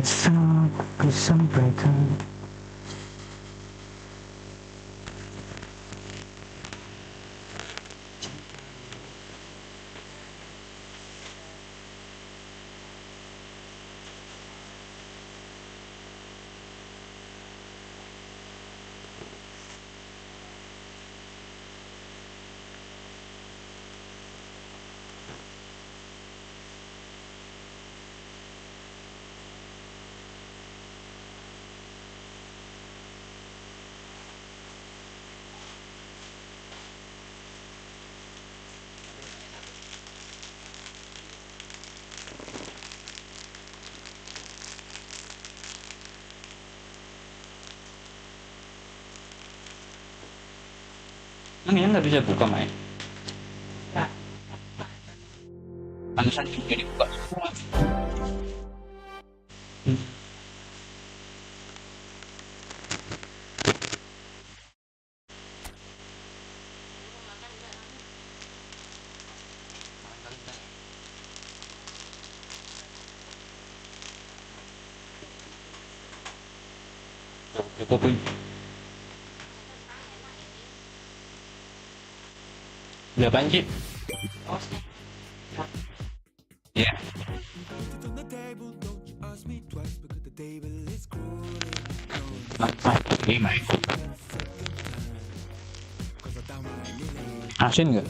Saat ku sampaikan. Ini nggak bisa buka, Mai. Pantesan juga dibuka semua. Cukup. Udah apaan, Ci? Iya. Ini, Mai. Asin nggak?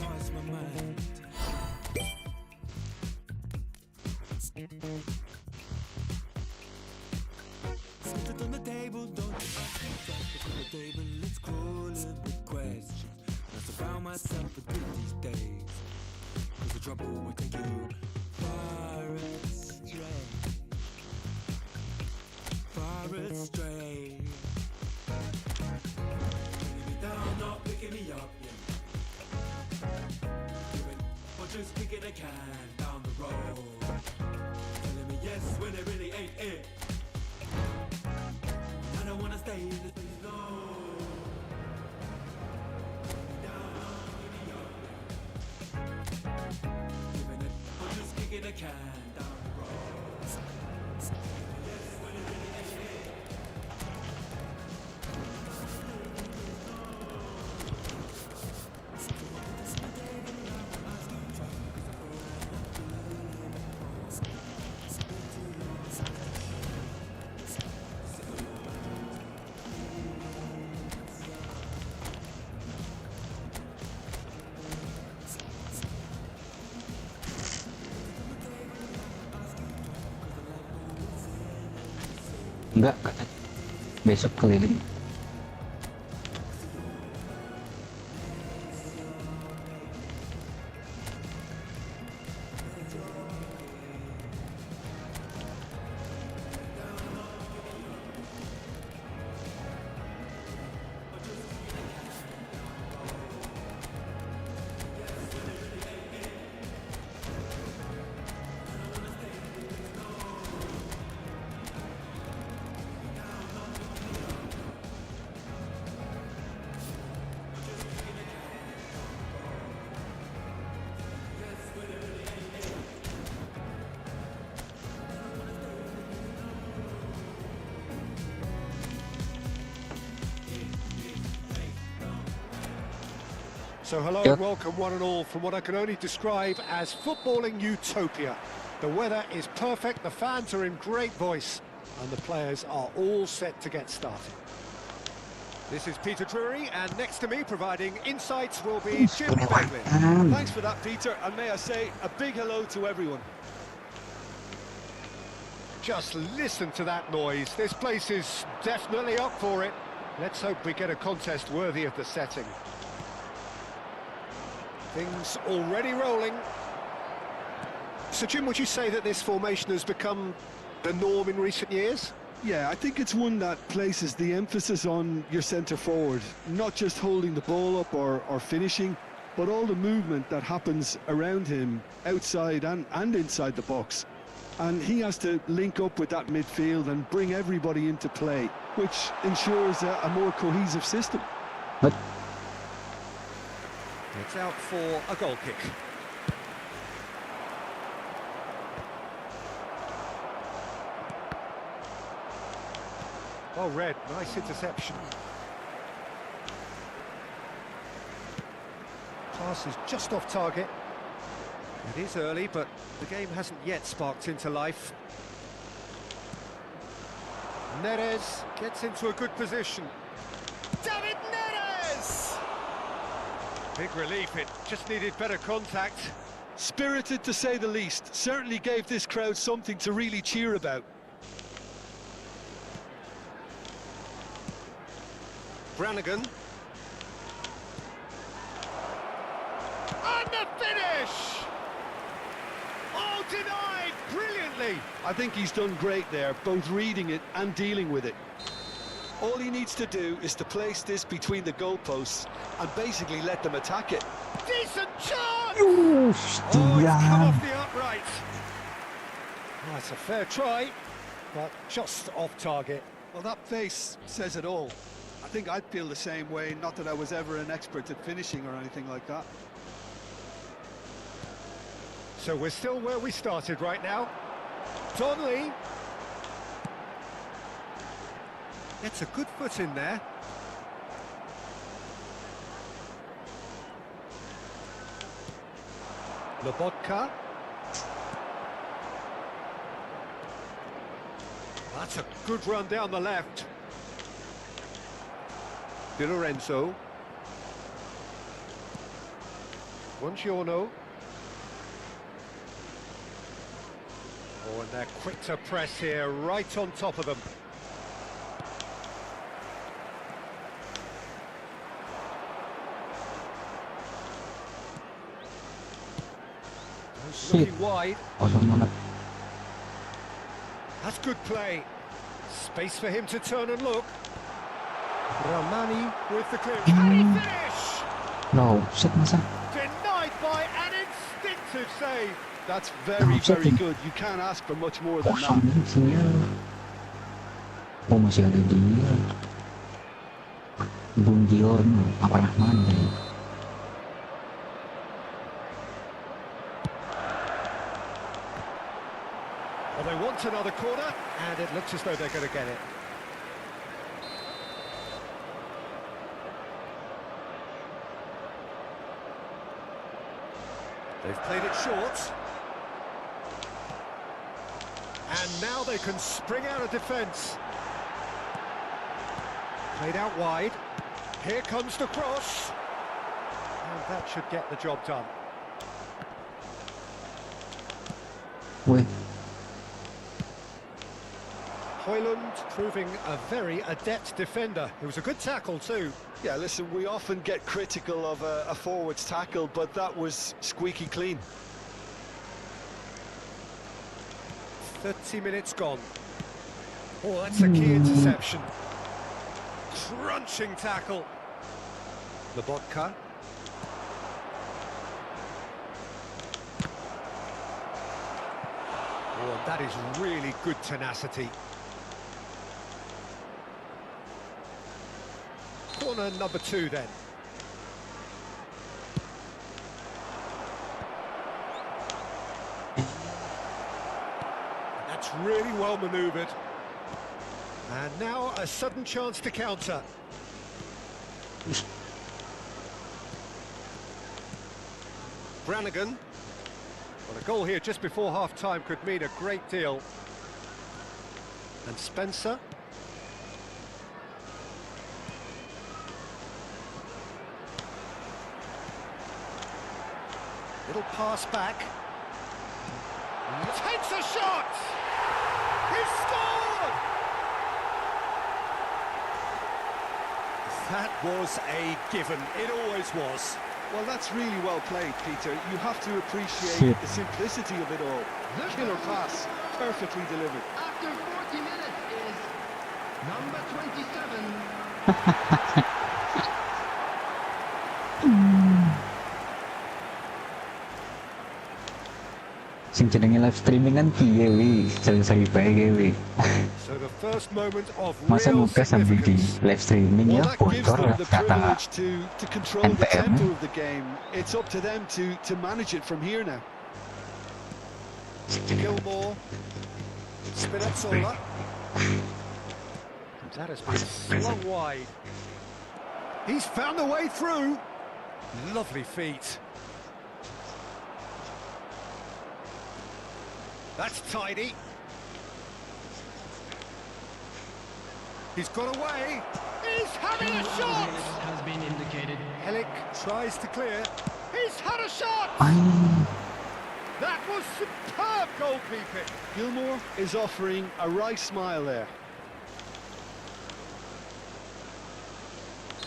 Just kicking a can down the road, telling me yes when it really ain't it. I don't wanna stay in this place, no. Giving it, I'm just kicking a can down the road. Yes when it really ain't it. Enggak, katanya. Besok keliling. So hello and welcome one and all from what I can only describe as footballing utopia. The weather is perfect, the fans are in great voice, and the players are all set to get started. This is Peter Drury, and next to me providing insights will be Jim Beglin. Thanks for that, Peter, and may I say a big hello to everyone. Just listen to that noise. This place is definitely up for it. Let's hope we get a contest worthy of the setting. Things already rolling. So, Jim, would you say that this formation has become the norm in recent years? Yeah, I think it's one that places the emphasis on your centre forward, not just holding the ball up or finishing, but all the movement that happens around him, outside and inside the box. And he has to link up with that midfield and bring everybody into play, which ensures a more cohesive system. But it's out for a goal kick. Well read, nice interception. Pass is just off target. It is early, but the game hasn't yet sparked into life. Neres gets into a good position. David Neres! Big relief, it just needed better contact. Spirited to say the least. Certainly gave this crowd something to really cheer about. Brannigan. And the finish! Oh, denied brilliantly! I think he's done great there, both reading it and dealing with it. All he needs to do is to place this between the goalposts and basically let them attack it. Decent chance! Oh, it's come off the upright. That's a fair try, but just off target. Well, that face says it all. I think I'd feel the same way, not that I was ever an expert at finishing or anything like that. So we're still where we started right now. Donnelly gets a good foot in there. Lobotka. That's a good run down the left. Di Lorenzo. Buongiorno. Oh, and they're quick to press here, right on top of them. Looking wide. That's good play. Space for him to turn and look. Ramani with the clearance. Can he finish? No, shit masa. Denied by an instinctive save. That's very, very good. You can't ask for much more than Kosong that. isinya. Oh, masih ada dia. Bung Dion, apa nak mana? Well, they want another corner, and it looks as though they're going to get it. They've played it short. And now they can spring out of defence. Played out wide. Here comes the cross. And that should get the job done. Wait. Højlund proving a very adept defender. It was a good tackle too. Yeah, listen, we often get critical of a forward's tackle, but that was squeaky clean. 30 minutes gone. Oh, that's a key interception. Crunching tackle. Lobotka. Oh, and that is really good tenacity. Corner number 2 then. That's really well manoeuvred. And now a sudden chance to counter. Brannigan. Well, a goal here just before half-time could mean a great deal. And Spencer. Little pass back. Takes a shot! He scored! That was a given. It always was. Well, that's really well played, Peter. You have to appreciate Shit. the simplicity of it all. Killer pass, perfectly delivered. After 40 minutes is number 27. Sing jenenge live streaming kan piye wi, selesai bae wi. So the first moment of Masa real nugas sambil di significance. live streaming Well, ya that gives bocor them lah the kata privilege to control the NPM. tempo of the game. It's up to them to manage it from here now. Gilmore. Spinazzola. That has been slung wide. He's found the way through. Lovely feet. That's tidy. He's got away. He's having a shot. Has been indicated. Helic tries to clear. He's had a shot. That was superb goalkeeping. Gilmore is offering a wry smile there.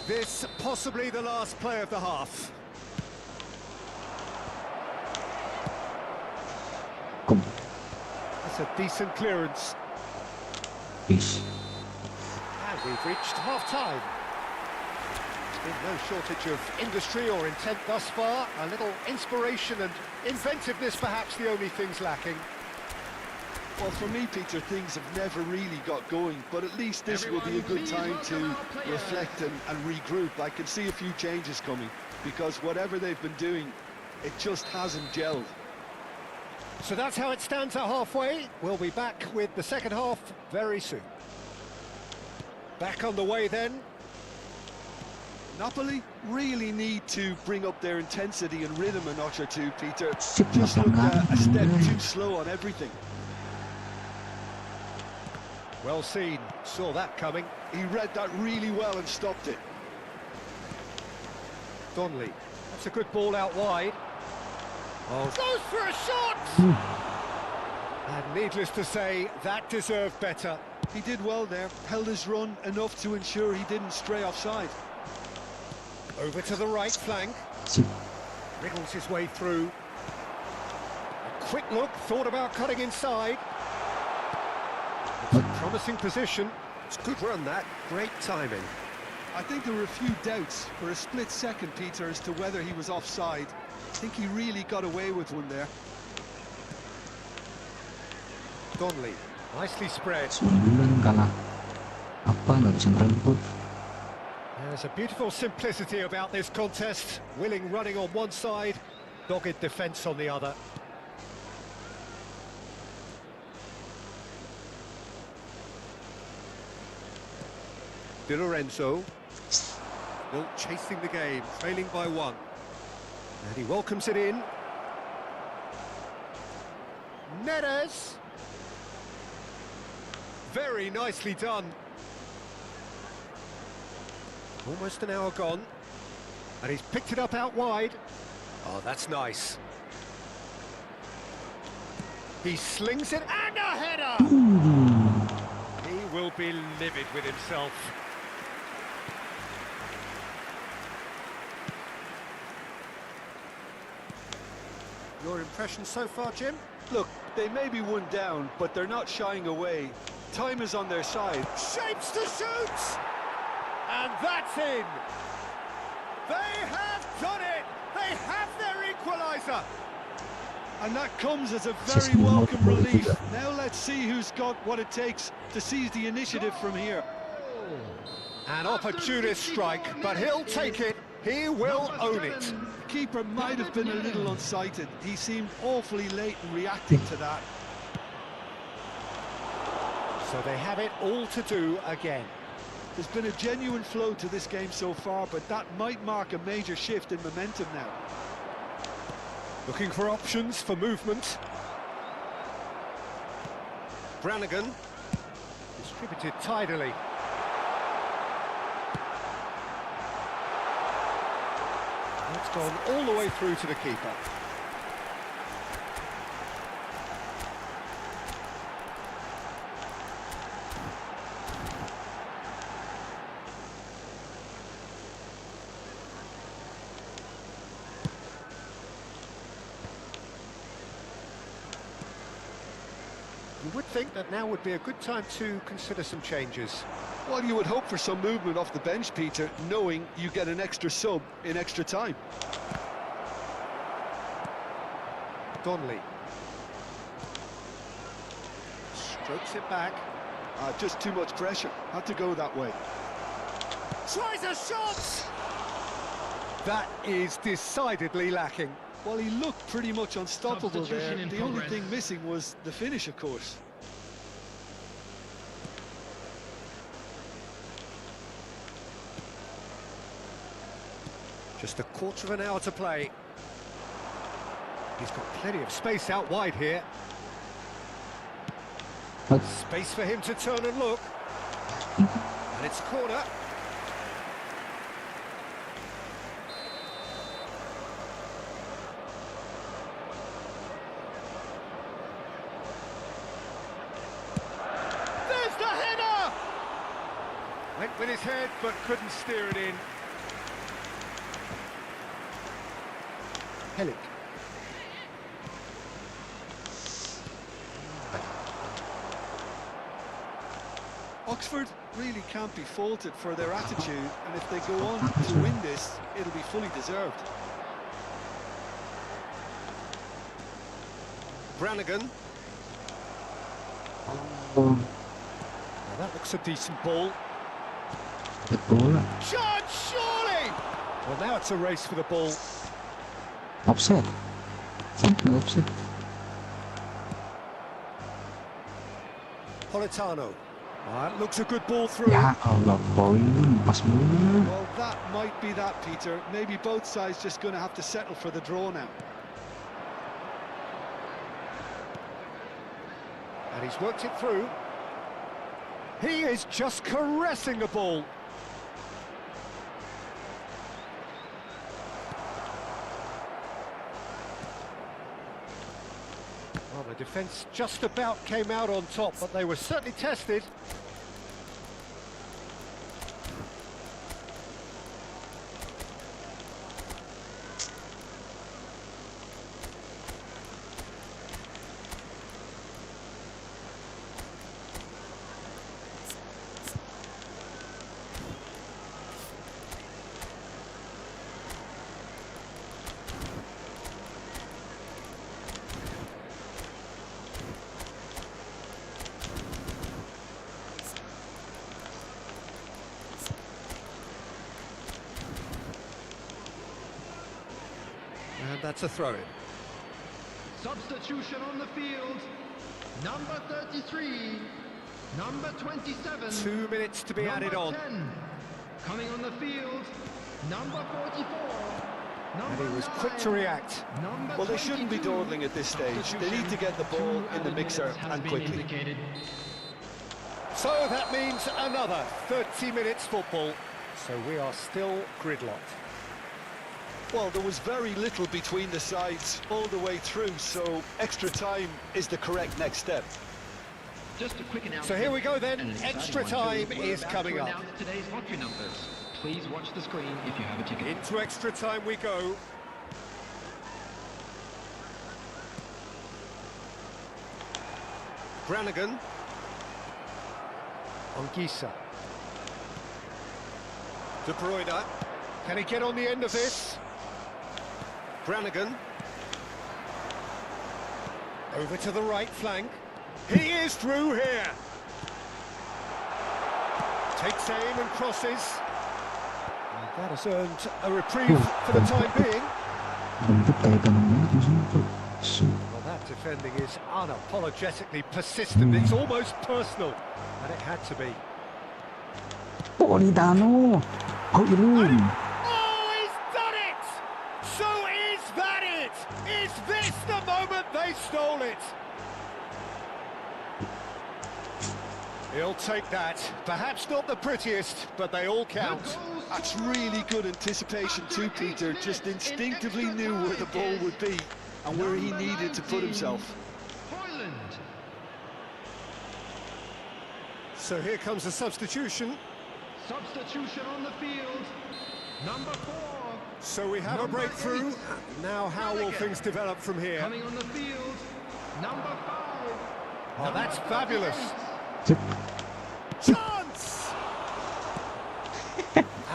This possibly the last play of the half. Come. That's a decent clearance. Peace. And we've reached half-time. There's been no shortage of industry or intent thus far. A little inspiration and inventiveness, perhaps the only things lacking. Well, for me, Peter, things have never really got going, but at least this will be a good time to reflect and regroup. I can see a few changes coming, because whatever they've been doing, it just hasn't gelled. So that's how it stands at halfway. We'll be back with the second half very soon. Back on the way then. Napoli really need to bring up their intensity and rhythm a notch or two, Peter. Sip Just na looked lang. a step too slow on everything. Well seen, saw that coming. He read that really well and stopped it. Donnelly, that's a good ball out wide. Oh, goes for a shot! And needless to say, that deserved better. He did well there, held his run enough to ensure he didn't stray offside. Over to the right flank. Sip. Wriggles his way through. A quick look, thought about cutting inside. It's a promising position. It's a good run, that. Great timing. I think there were a few doubts for a split second, Peter, as to whether he was offside. I think he really got away with one there. Donnelly, nicely spread. Sembilan kalah. Apa nggak bisa ngerebut? There's a beautiful simplicity about this contest. Willing running on one side, dogged defence on the other. Di Lorenzo, still chasing the game, trailing by one. And he welcomes it in. Neres. Very nicely done. Almost an hour gone. And he's picked it up out wide. Oh, that's nice. He slings it and a header! He will be livid with himself. Your impression so far, Jim? Look, they may be one down, but they're not shying away. Time is on their side. Shapes to shoot! And that's in! They have done it! They have their equaliser! And that comes as a very welcome relief. Now let's see who's got what it takes to seize the initiative from here. An opportunist strike, but he'll take it. He will own it. The keeper might have been a little unsighted. He seemed awfully late in reacting to that. So they have it all to do again. There's been a genuine flow to this game so far, but that might mark a major shift in momentum now. Looking for options for movement. Brannigan distributed tidily. That's gone all the way through to the keeper. You would think that now would be a good time to consider some changes. Well, you would hope for some movement off the bench, Peter, knowing you get an extra sub in extra time. Donnelly strokes it back. Just too much pressure. Had to go that way. Tries a shot! That is decidedly lacking. Well, he looked pretty much unstoppable there. Substitution in The only progress. thing missing was the finish, of course. Just a quarter of an hour to play. He's got plenty of space out wide here. But Space for him to turn and look. And it's a corner. There's the header! Went with his head, but couldn't steer it in. Helik. Oxford really can't be faulted for their attitude, and if they go on to win this, it'll be fully deserved. Brannigan. oh, Now that looks a decent ball. the BOLA. Chance, surely! Well, now it's a race for the ball. Offside. Something offside. Politano. That looks a good ball through. Ya Allah, boy, pas mulu. Well, that might be that, Peter. Maybe both sides just going to have to settle for the draw now. And he's worked it through. He is just caressing the ball. Well, the defence just about came out on top, but they were certainly tested. And that's a throw-in. Substitution on the field. Number 33. Number 27. 2 minutes to be number added on. 10. Coming on the field. Number 44. Number And he was 9, quick to react. Number Well, they shouldn't be 22. dawdling at this stage. They need to get the ball in the mixer and quickly. So that means another 30 minutes football. So we are still gridlocked. Well, there was very little between the sides all the way through, so extra time is the correct next step. Just a quick announcement. So here we go then. And an exciting Extra one, too. time We're is about coming to up. announce today's lottery numbers. Please watch the screen if you have a ticket. Into extra time we go. Brannigan. Anguissa. De Bruyne. Can he get on the end of this? Brannigan. Over to the right flank. He is through here. Takes aim and crosses. And that has earned a reprieve for the time being. Bentuk kayak temennya di situ. Well, that defending is unapologetically persistent. It's almost personal. And it had to be. Politano. Kau ini. Oh, he's done it! So is that it? Is this the moment they stole it? He'll take that. Perhaps not the prettiest, but they all count. That's really good anticipation too, Peter. Just instinctively knew where the ball would be and where he needed to put himself. Hoyland. So here comes a substitution. Substitution on the field. Number 4. So we have a Number breakthrough. 8. Now how will things develop from here? Coming on the field. Number 5. Oh, that's fabulous. Cek. Chance!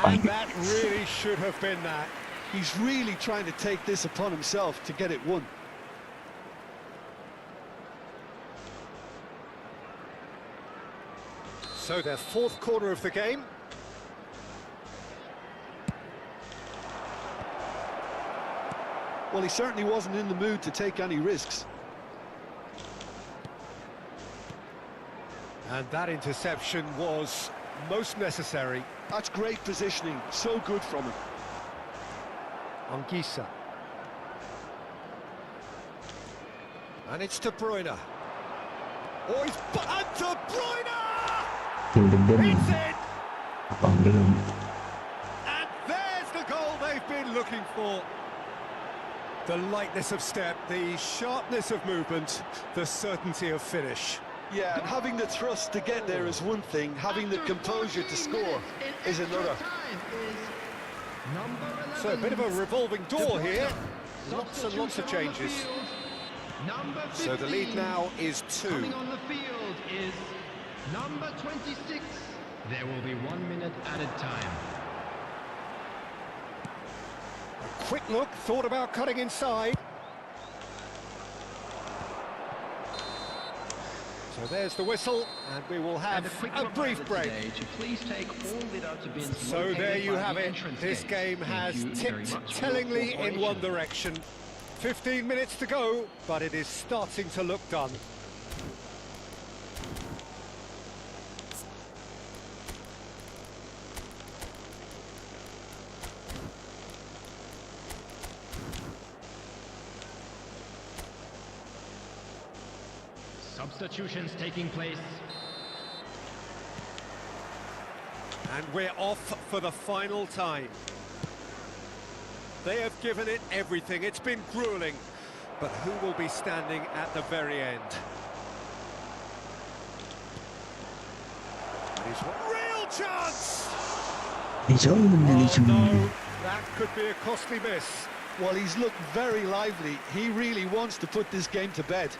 And that really should have been that. He's really trying to take this upon himself to get it won. So their fourth corner of the game. Well, he certainly wasn't in the mood to take any risks. And that interception was most necessary. That's great positioning, so good from him. Anguissa. And it's De Bruyne. Oh, he's... And De Bruyne! Deg-degan. It's in! Apa belum? And there's the goal they've been looking for. The lightness of step, the sharpness of movement, the certainty of finish. Yeah, and having the thrust to get there is one thing, having the composure to score is another. So a bit of a revolving door here. Lots and lots of changes. So the lead now is 2. Coming on the field is number 26. There will be 1 minute added time. A quick look, thought about cutting inside. So there's the whistle, and we will have a brief break. Please take all without bins. So there you have it. This game has tipped tellingly in one direction. 15 minutes to go, but it is starting to look done. Substitutions taking place. And we're off for the final time. They have given it everything. It's been grueling. But who will be standing at the very end? Here's one real chance! Jauh dari Oh no, sini. that could be a costly miss. Well, he's looked very lively. He really wants to put this game to bed.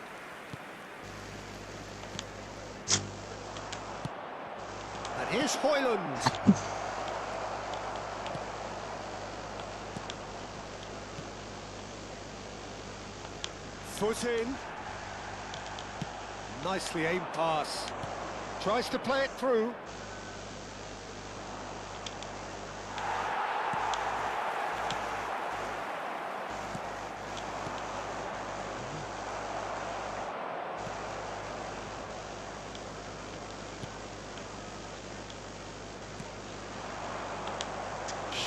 And here's Højlund. Foot in. Nicely aimed pass. Tries to play it through.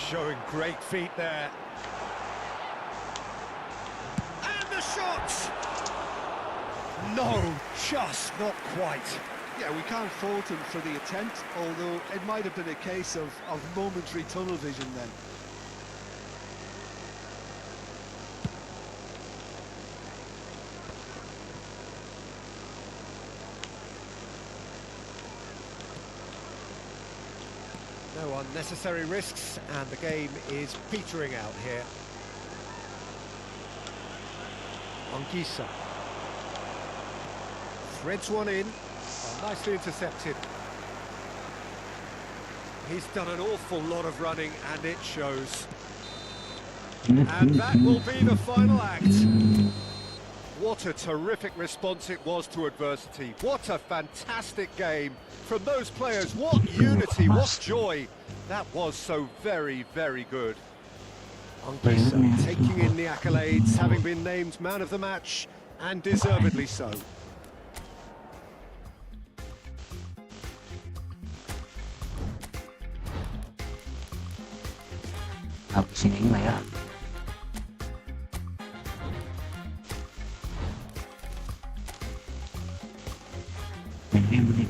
Showing great feet there. And the shot! No, just not quite. Yeah, we can't fault him for the attempt, although it might have been a case of momentary tunnel vision then. No unnecessary risks, and the game is petering out here. Anguissa. Threads one in. Oh, nicely intercepted. He's done an awful lot of running, and it shows. And that will be the final act. What a terrific response it was to adversity. What a fantastic game from those players. What unity, what joy. That was so very, very good. Anguissa taking in the accolades, having been named man of the match, and deservedly so. Aku sini lah ya. Ini.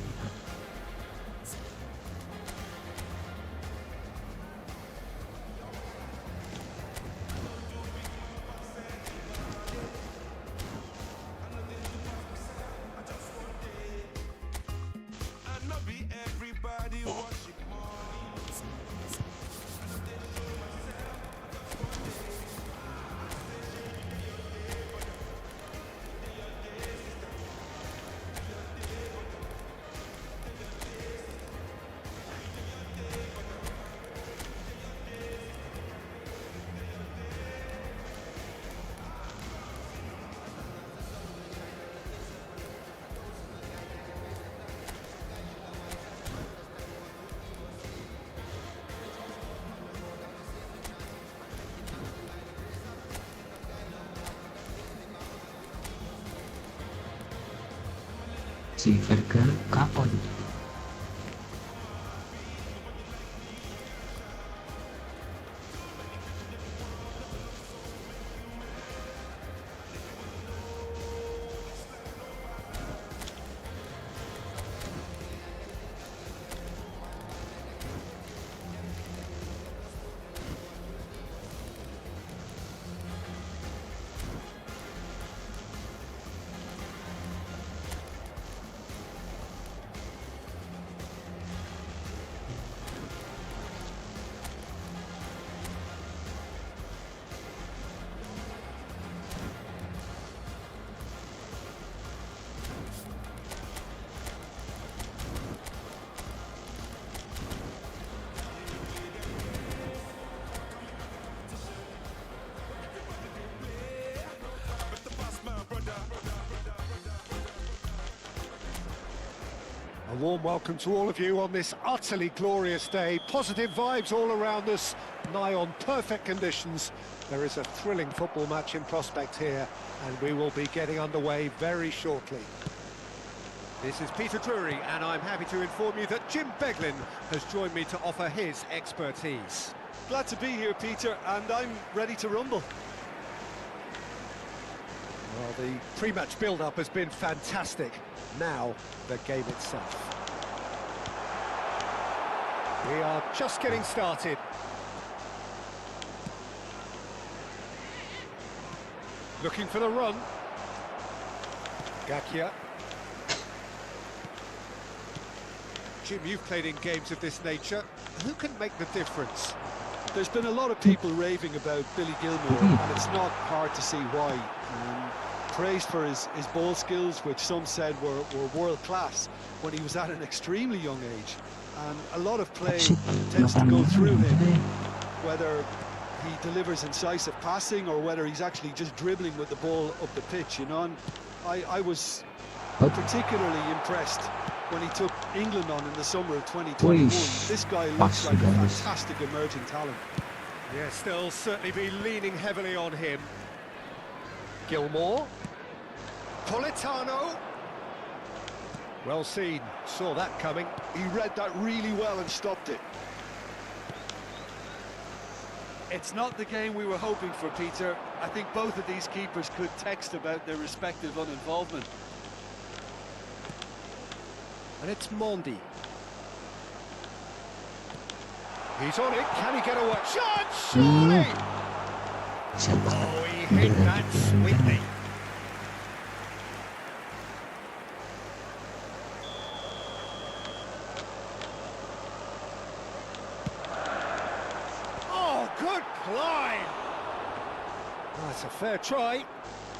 Si Verga kapan? A warm welcome to all of you on this utterly glorious day. Positive vibes all around us, nigh on perfect conditions. There is a thrilling football match in prospect here, and we will be getting underway very shortly. This is Peter Drury, and I'm happy to inform you that Jim Beglin has joined me to offer his expertise. Glad to be here, Peter, and I'm ready to rumble. Well, the pre-match build-up has been fantastic. Now, the game itself. We are just getting started. Looking for the run. Gakia. Jim, you've played in games of this nature. Who can make the difference? There's been a lot of people raving about Billy Gilmour, and it's not hard to see why. Praised for his ball skills, which some said were world-class when he was at an extremely young age. And a lot of play tends to go through him, whether he delivers incisive passing or whether he's actually just dribbling with the ball up the pitch, you know. And I was particularly impressed when he took England on in the summer of 2021. This guy looks like a fantastic emerging talent. Yes, they'll certainly be leaning heavily on him. Gilmour. Politano. Well seen, saw that coming. He read that really well and stopped it. It's not the game we were hoping for, Peter. I think both of these keepers could text about their respective uninvolvement. And it's Mondi. He's on it, can he get away? Shot, surely! Oh, he hit that sweetly. Oh, good climb! That's a fair try,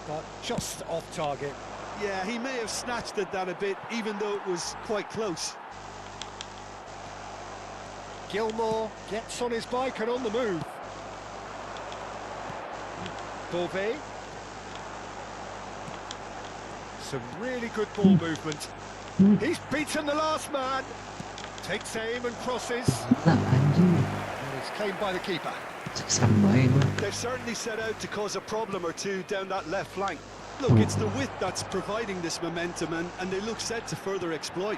but just off target. Yeah, he may have snatched at that a bit, even though it was quite close. Gilmour gets on his bike and on the move. Beauvais. Some really good ball movement. He's beaten the last man. Takes aim and crosses. And it's claimed by the keeper. They've certainly set out to cause a problem or two down that left flank. Look, it's the width that's providing this momentum, and they look set to further exploit.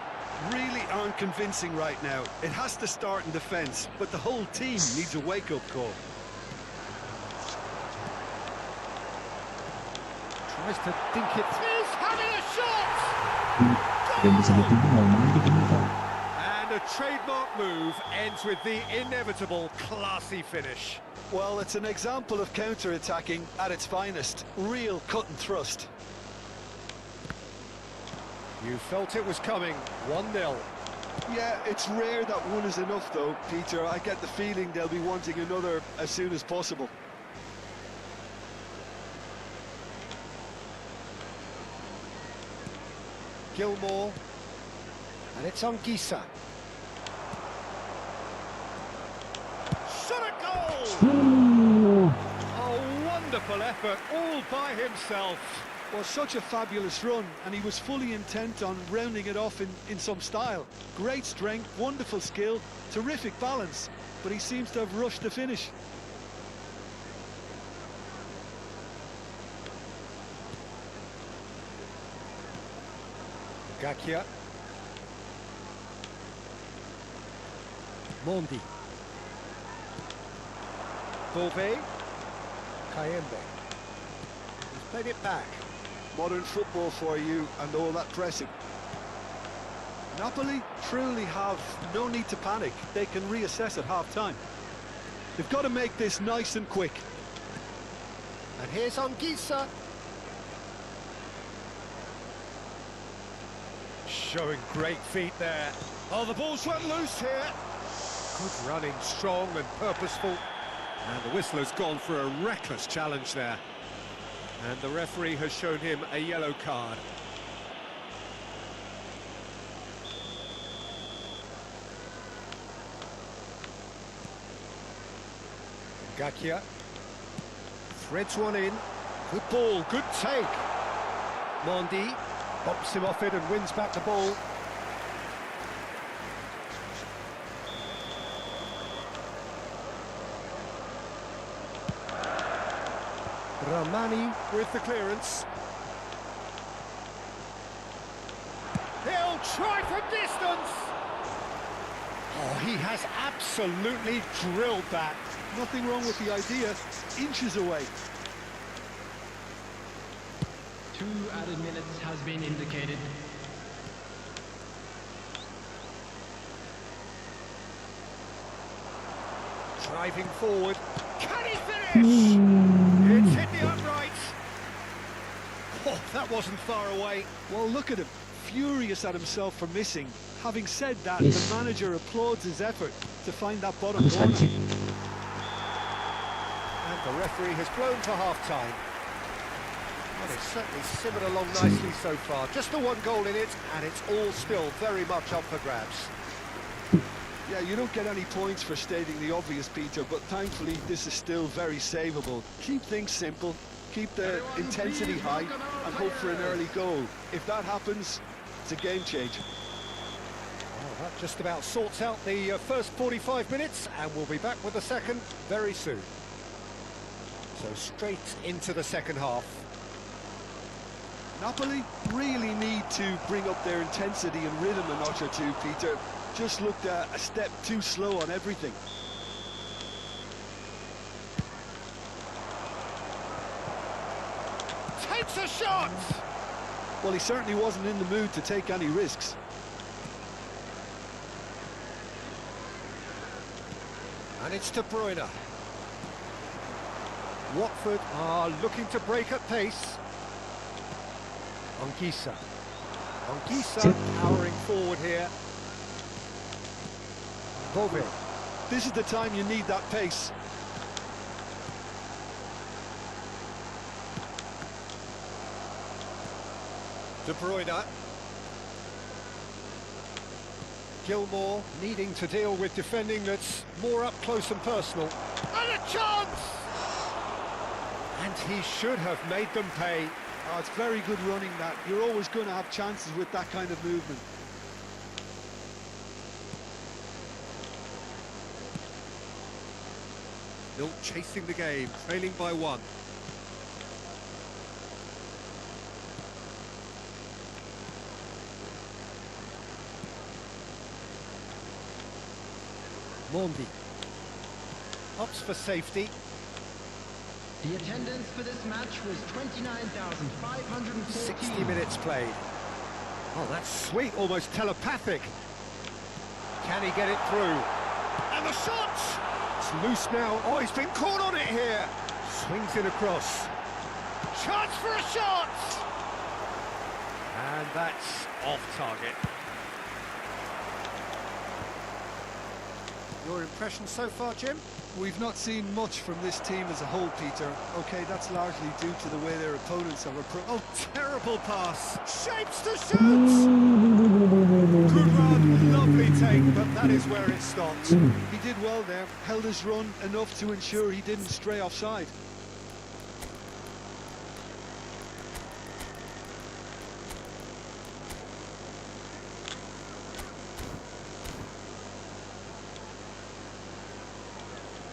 Really aren't convincing right now. It has to start in defence, but the whole team needs a wake-up call. Tries to think it. He's having a shot! And a trademark move ends with the inevitable classy finish. Well, it's an example of counter-attacking at its finest. Real cut and thrust. You felt it was coming. 1-0. Yeah, it's rare that one is enough, though, Peter. I get the feeling they'll be wanting another as soon as possible. Gilmour. And it's on Gisa. Shot a goal! A wonderful effort, all by himself. Well, such a fabulous run, and he was fully intent on rounding it off in some style. Great strength, wonderful skill, terrific balance, but he seems to have rushed the finish. Gakia. Mondi. Beauvais. Kayembe. He's played it back. Modern football for you, and all that pressing. Napoli truly have no need to panic. They can reassess at half-time. They've got to make this nice and quick. And here's Anguissa. Showing great feet there. Oh, the ball's run loose here. Good running, strong and purposeful. And the whistler's gone for a reckless challenge there. And the referee has shown him a yellow card. Gakia threads one in. Good ball, good take. Mondi bumps him off it and wins back the ball. Ramani with the clearance. He'll try from distance. Oh, he has absolutely drilled that. Nothing wrong with the idea, inches away. 2 added minutes has been indicated. Driving forward. Can he finish? It's hit the upright. Oh, that wasn't far away. Well, look at him, furious at himself for missing. Having said that, Yes. the manager applauds his effort to find that bottom Bagus corner. lagi. And the referee has blown for half-time. Well, it's certainly simmered along nicely so far. Just the one goal in it, and it's all still very much up for grabs. Yeah, you don't get any points for stating the obvious, Peter, but thankfully this is still very savable. Keep things simple, keep the intensity high, and hope for an early goal. If that happens, it's a game changer. Well, that just about sorts out the first 45 minutes, and we'll be back with the second very soon. So straight into the second half. Napoli really need to bring up their intensity and rhythm a notch or two, Peter. Just looked a step too slow on everything. Takes a shot! Well, he certainly wasn't in the mood to take any risks. And it's De Bruyne. Watford are looking to break at pace. Anguissa. Anguissa powering forward here. Bove. This is the time you need that pace. De Bruyne. Gilmore needing to deal with defending that's more up close and personal. And a chance! And he should have made them pay. Oh, it's very good running that. You're always going to have chances with that kind of movement. Still chasing the game, trailing by 1. Mondi. Opts for safety. The attendance for this match was 29,514. 60 minutes played. Oh, that's sweet, almost telepathic. Can he get it through? And the shot! It's loose now. Oh, he's been caught on it here. Swings it across. Chance for a shot! And that's off target. Your impression so far, Jim? We've not seen much from this team as a whole, Peter. Okay, that's largely due to the way their opponents have approached. Oh, terrible pass. Shapes to shoot! Good run, lovely take, but that is where it stopped. He did well there, held his run enough to ensure he didn't stray offside.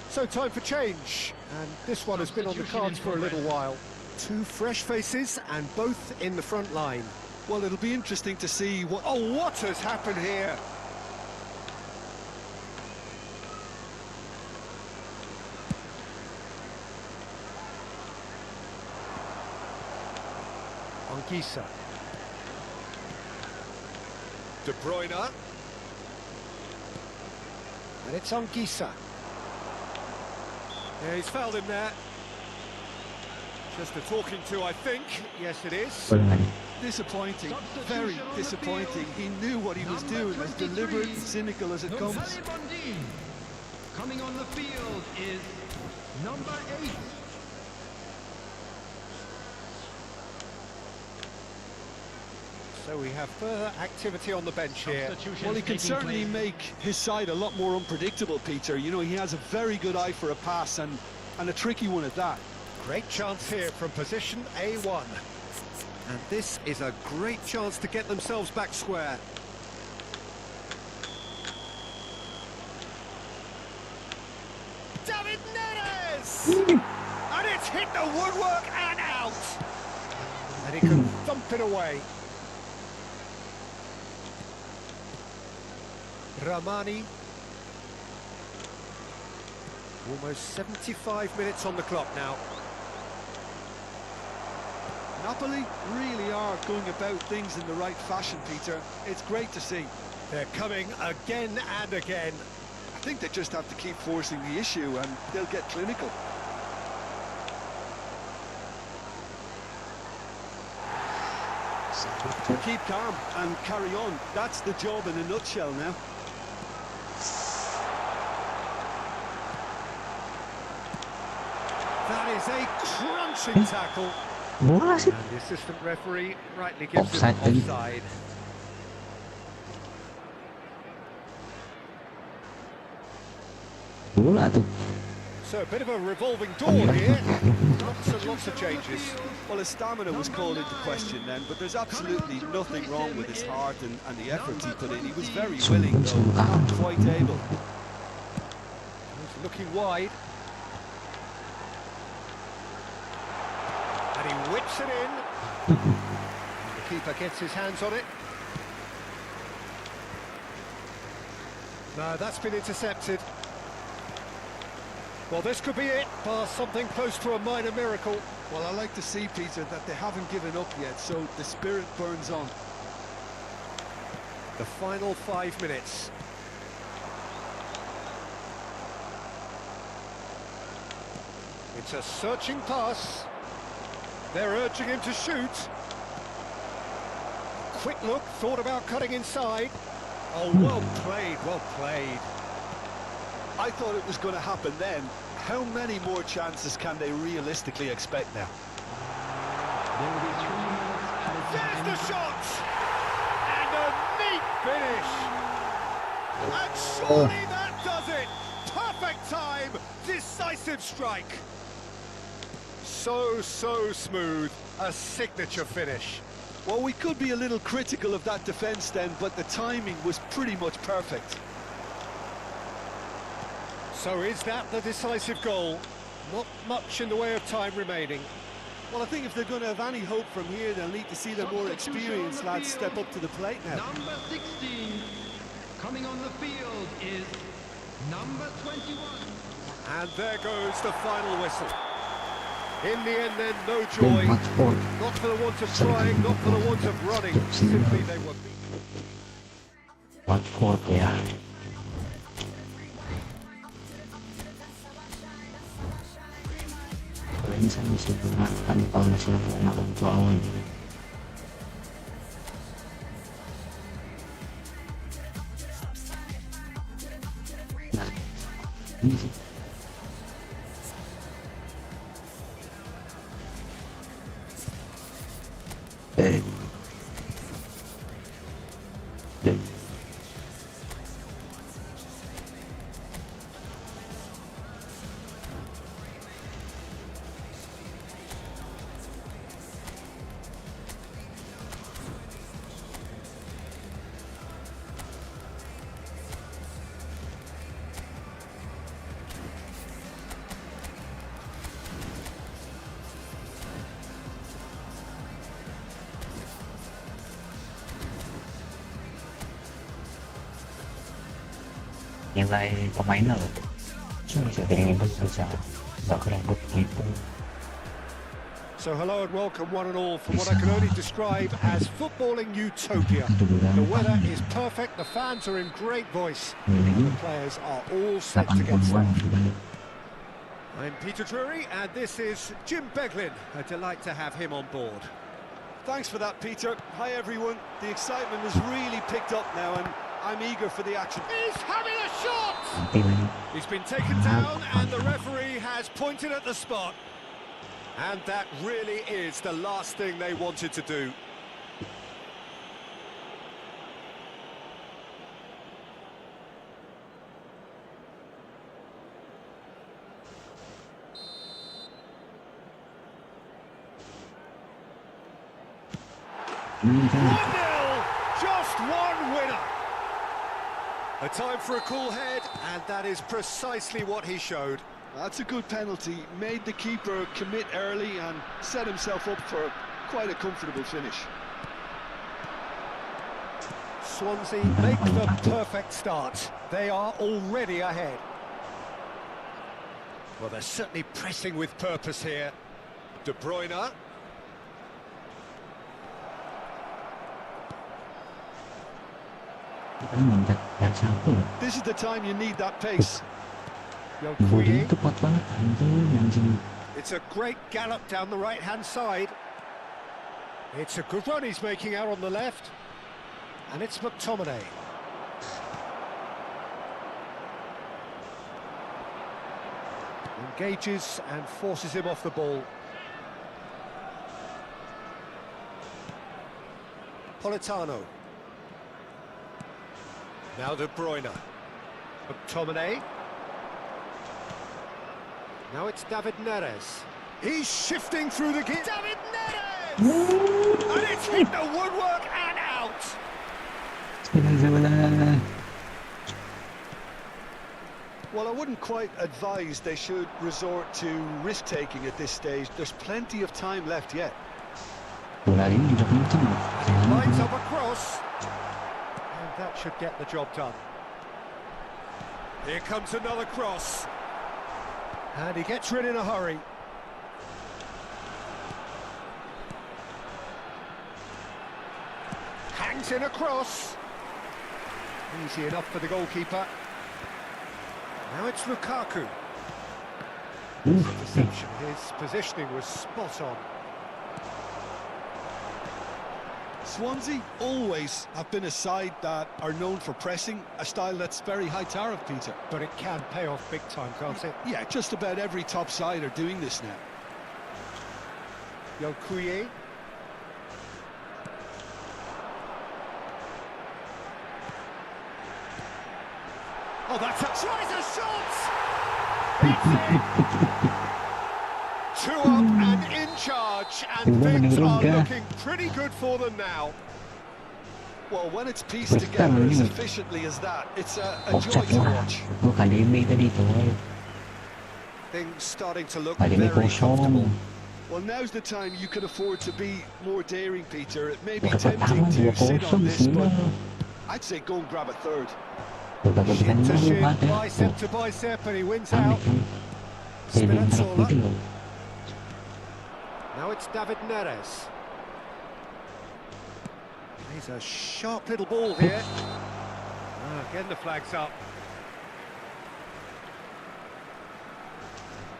So time for change, and this one has been on the cards for a little while. 2 fresh faces, and both in the front line. Well, it'll be interesting to see what... Oh, what has happened here? Anguissa. De Bruyne. And it's Anguissa. Yeah, he's fouled him there. Just a talking to, I think. Yes, it is. Bola lagi. Disappointing, very disappointing. He knew what he was doing, as deliberate and cynical as it comes. Coming on the field is number 8. So we have further activity on the bench here. Well, he can certainly make his side a lot more unpredictable, Peter. You know, he has a very good eye for a pass, and a tricky one at that. Great chance here from position A1. And this is a great chance to get themselves back square. David Neres! And it's It's hit the woodwork and out. And he can thump it away. Ramani. Almost 75 minutes on the clock now. Napoli really are going about things in the right fashion, Peter. It's great to see. They're coming again and again. I think they just have to keep forcing the issue and they'll get clinical. Keep calm and carry on. That's the job in a nutshell now. That is a crunching tackle. Bola sih. And the assistant referee rightly gives it Offside tadi. offside. Bola tuh. So a bit of a revolving door here. Lots and lots of changes. Well, his stamina was called into question then, but there's absolutely nothing wrong with his heart and the efforts he put in. He was very willing, though not quite able. He's looking wide. And he whips it in. The keeper gets his hands on it. No, that's been intercepted. Well, this could be it, bar something close to a minor miracle. Well, I like to see, Peter, that they haven't given up yet, so the spirit burns on. The final 5 minutes. It's a searching pass. They're urging him to shoot. Quick look, thought about cutting inside. Oh, well played, well played. I thought it was going to happen then. How many more chances can they realistically expect now? There's the shot! And a neat finish! And surely that does it! Perfect time! Decisive strike! So smooth. A signature finish. Well, we could be a little critical of that defence then, but the timing was pretty much perfect. So is that the decisive goal? Not much in the way of time remaining. Well, I think if they're going to have any hope from here, they'll need to see the more experienced lads step up to the plate now. Number 16, coming on the field is number 21. And there goes the final whistle. In the end then, no joy. Match ball. Not for the want of trying, not for the want of running. Simply they were beaten. What court ya? Kalau misalnya masih gunakan kalau masih anak untuk awal. Nah, ini sih. Eh. Nilai pemainnya loh, bisa ribet, bisa nggak keribut gitu. So hello and welcome one and all from what I can only describe as footballing utopia. The weather is perfect, the fans are in great voice, and the players are all set to get set. I'm Peter Drury and this is Jim Beglin. A delight to have him on board. Thanks for that, Peter. Hi, everyone. The excitement has really picked up now, and I'm eager for the action. He's having a shot! He's been taken down and the referee has pointed at the spot. And that really is the last thing they wanted to do. Mm-hmm. 1-0, just one winner. A time for a cool head, and that is precisely what he showed. That's a good penalty. Made the keeper commit early and set himself up for quite a comfortable finish. Swansea make the perfect start. They are already ahead. Well, they're certainly pressing with purpose here. De Bruyne. Kita mendadak satu. This is the time you need that pace. Bodinya tuh kuat banget, anjing. It's a great gallop down the right-hand side. It's a good run he's making out on the left. And it's McTominay. Engages and forces him off the ball. Politano. Now De Bruyne. McTominay. Now it's David Neres. He's shifting through the gear. David Neres! And it's hit the woodwork and out! Well, I wouldn't quite advise they should resort to risk-taking at this stage. There's plenty of time left yet. Bola ini juga kenceng. Lines up across. And that should get the job done. Here comes another cross. And he gets rid in a hurry. Hangs in across. Easy enough for the goalkeeper. Now it's Lukaku. Deception. His positioning was spot on. Swansea always have been a side that are known for pressing, a style that's very high tariff, Peter. But it can pay off big time, can't it? Yeah, just about every top side are doing this now. Yokuye. Oh, that's a tries a shot! Two up and in charge, and things are looking pretty good for them now. Well, when it's pieced together as efficiently as that, it's a joy to watch. Things starting to look Kali ini very comfortable. kosong. Well, now's the time you can afford to be more daring, Peter. It may be tempting to sit on this, but I'd say go and grab a third. Shin to shin, bicep to bicep, and he wins out. Spinazzola. Now it's David Neres. He's a sharp little ball here. Again the flag's up.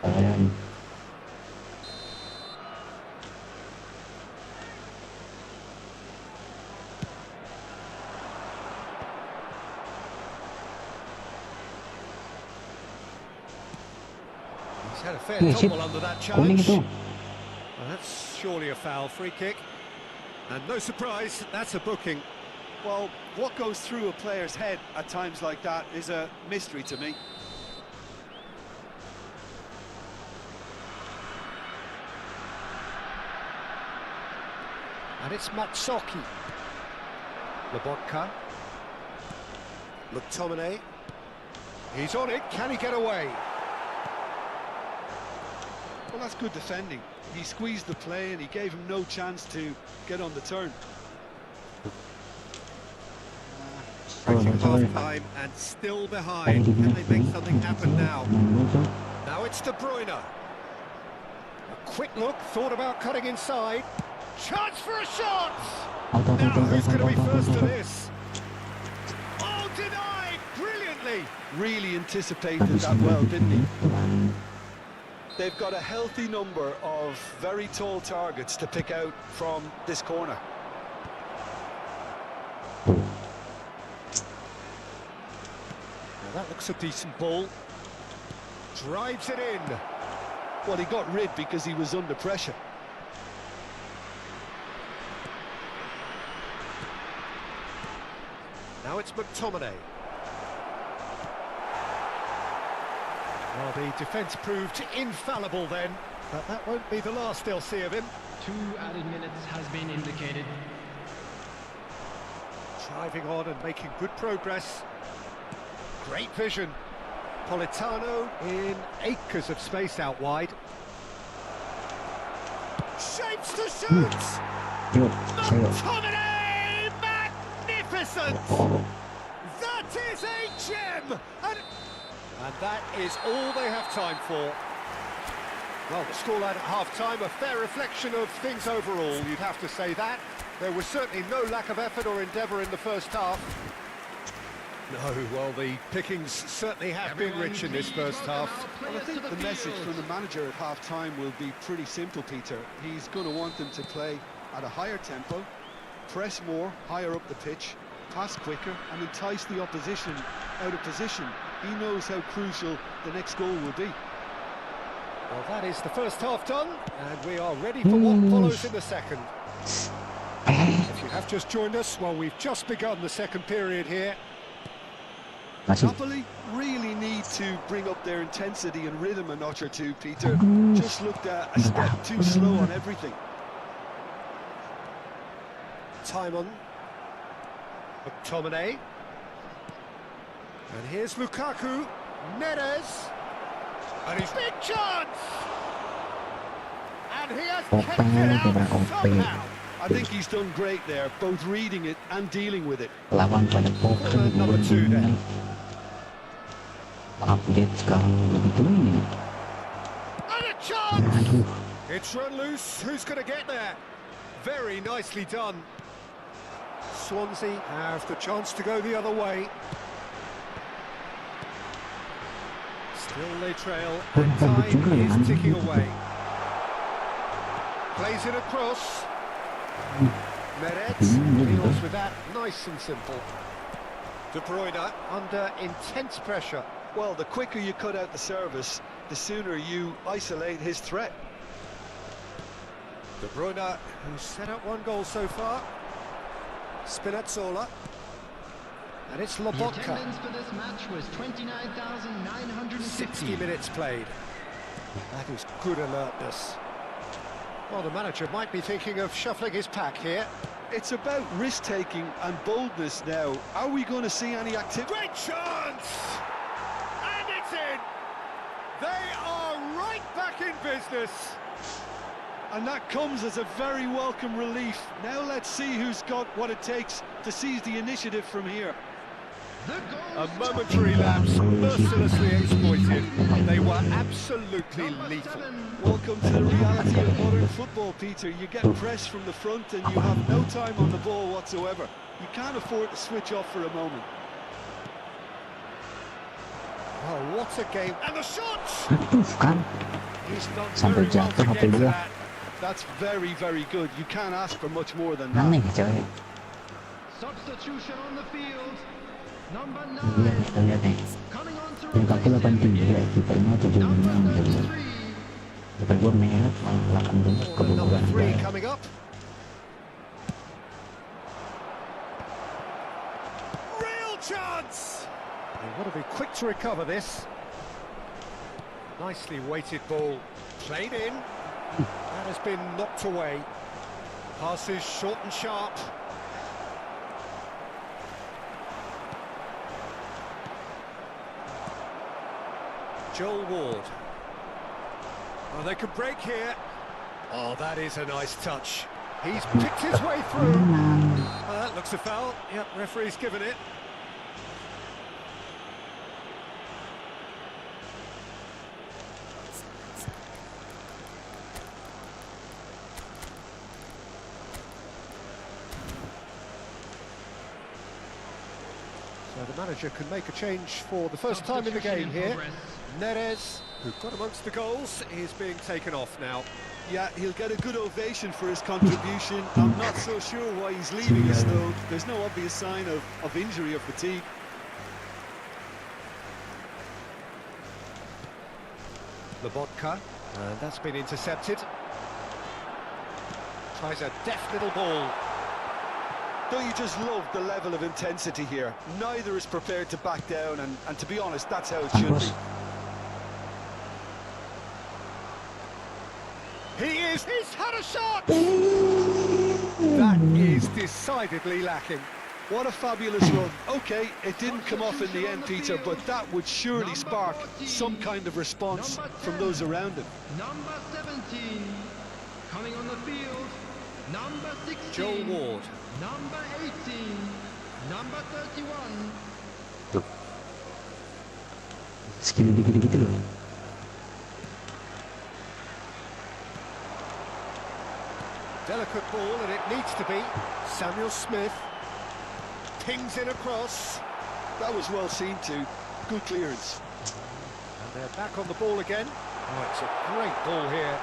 Ayan. He's had a fair Yeah, shit. tumble under that Kuning challenge. itu. Well, that's surely a foul, free kick. And no surprise, that's a booking. Well, what goes through a player's head at times like that is a mystery to me. And it's Matsoki. Lobotka. McTominay. He's on it, can he get away? Well, that's good defending. He squeezed the play and he gave him no chance to get on the turn. Breaking half-time and still behind. Can they make something happen now? Now it's De Bruyne. A quick look, thought about cutting inside. Chance for a shot! Now, who's going to be first to this? Oh, denied! Brilliantly! Really anticipated that well, didn't he? They've got a healthy number of very tall targets to pick out from this corner. Now, that looks a decent ball. Drives it in. Well, he got rid because he was under pressure. Now it's McTominay. Well, the defence proved infallible then, but that won't be the last they'll see of him. 2 added minutes has been indicated. Driving on and making good progress. Great vision. Politano in acres of space out wide. Shapes to shoot! Yuk, saya. McTominay! Magnificent! That is a gem! And that is all they have time for. Well, the scoreline at half-time, a fair reflection of things overall, you'd have to say that. There was certainly no lack of effort or endeavour in the first half. No, well, the pickings certainly have been rich in this first half. Well, I think the message from the manager at half-time will be pretty simple, Peter. He's going to want them to play at a higher tempo, press more, higher up the pitch, pass quicker, and entice the opposition out of position. He knows how crucial the next goal will be. Well, that is the first half done, and we are ready for what follows in the second. If you have just joined us, well, we've just begun the second period here. Masih. Napoli really need to bring up their intensity and rhythm a notch or two, Peter. Just looked a step too slow on everything. Timon. McTominay. And here's Lukaku. Neres. And his big chance! And he has kept it out somehow. I think he's done great there, both reading it and dealing with it. Lawan pada Corner number 2 then. update sekarang begitu ini. And a chance! Aduh, It's run loose. Who's going to get there? Very nicely done. Swansea have the chance to go the other way. Still they trail, and time is ticking away. Plays it across. Meret deals with that, nice and simple. De Bruyne under intense pressure. Well, the quicker you cut out the service, the sooner you isolate his threat. De Bruyne, who's set up one goal so far. Spinazzola. And it's The Lobotka. attendance for this match was 29,960. 60 minutes played. That is good alertness. Well, the manager might be thinking of shuffling his pack here. It's about risk-taking and boldness now. Are we going to see any activity? Great chance! And it's in! They are right back in business. And that comes as a very welcome relief. Now let's see who's got what it takes to seize the initiative from here. The A goal momentary lapse, mercilessly exploited. They were absolutely number lethal. 7. Welcome to the reality of modern football, Peter. You get pressed from the front and you have no time on the ball whatsoever. You can't afford to switch off for a moment. Oh, what a game. And the shot! aduh kan. He's done Sampai very well jatuh to HP get to dia. that. That's very, very good. You can't ask for much more than Aneh that. coy. Substitution on the field. Number Iya, 9. kita lihat nih. Coming on to Peringkatku replace 83 ya, him. kipernya Number 76. 33. Kiper gua merah, 18 Corner number 3 kebubuhan. coming up. Real chance! They want to be quick to recover this. Nicely weighted ball. Played in. That has been knocked away. Passes short and sharp. Joel Ward. Oh, they could break here. Oh, that is a nice touch. He's picked his way through. That looks a foul. Yep, referee's given it. So the manager can make a change for the first time in the game here. Progress. Neres, who got amongst the goals, is being taken off now. Yeah, he'll get a good ovation for his contribution. I'm not so sure why he's leaving us, though. There's no obvious sign of injury or fatigue. Lobotka, and that's been intercepted. Tries a deft little ball. Don't you just love the level of intensity here? Neither is prepared to back down, and to be honest, that's how it should be. He's had a shot! That is decidedly lacking. What a fabulous run. Okay, it didn't come off in the end, Peter, but that would surely spark some kind of response from those around him. Number 17. Coming on the field. Number 16. Joel Ward. Number 18. Number 31. Skill dikit-dikit loh. Delicate ball, and it needs to be. Samuel Smith pings in across. That was well seen too. Good clearance. And they're back on the ball again. Oh, it's a great ball here.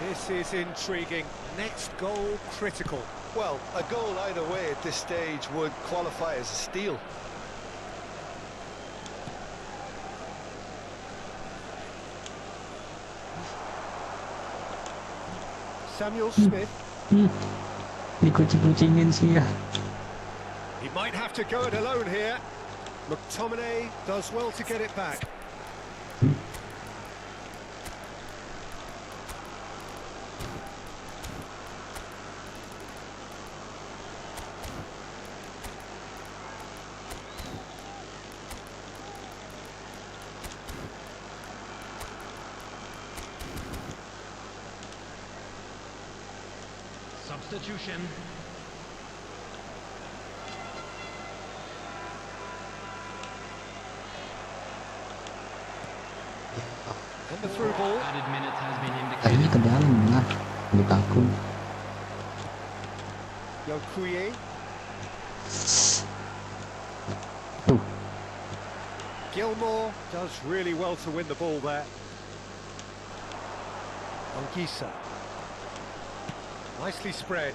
This is intriguing. Next goal critical. Well, a goal either way at this stage would qualify as a steal. Samuel Smith. Dikucing-kucingin sih ya. He might have to go it alone here. McTominay does well to get it back. Substitution. And the through ball. Added minutes has been Kayaknya indicated. ke dalam lah. Lukaku. Yokuye. Tuh. Gilmore does really well to win the ball there. Anguissa. Nicely spread.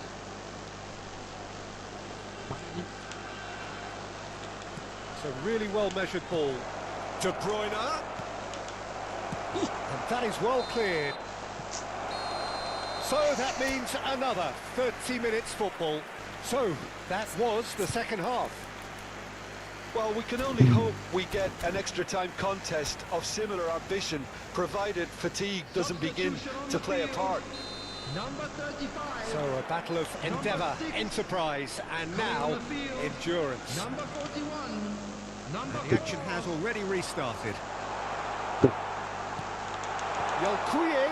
It's a really well-measured ball. De Bruyne. And that is well cleared. So that means another 30 minutes football. So that was the second half. Well, we can only hope we get an extra time contest of similar ambition, provided fatigue doesn't begin to play a part. Number 35. So a battle of endeavour, enterprise, and now endurance. Number 41. Number The action has already restarted. Yolkuye.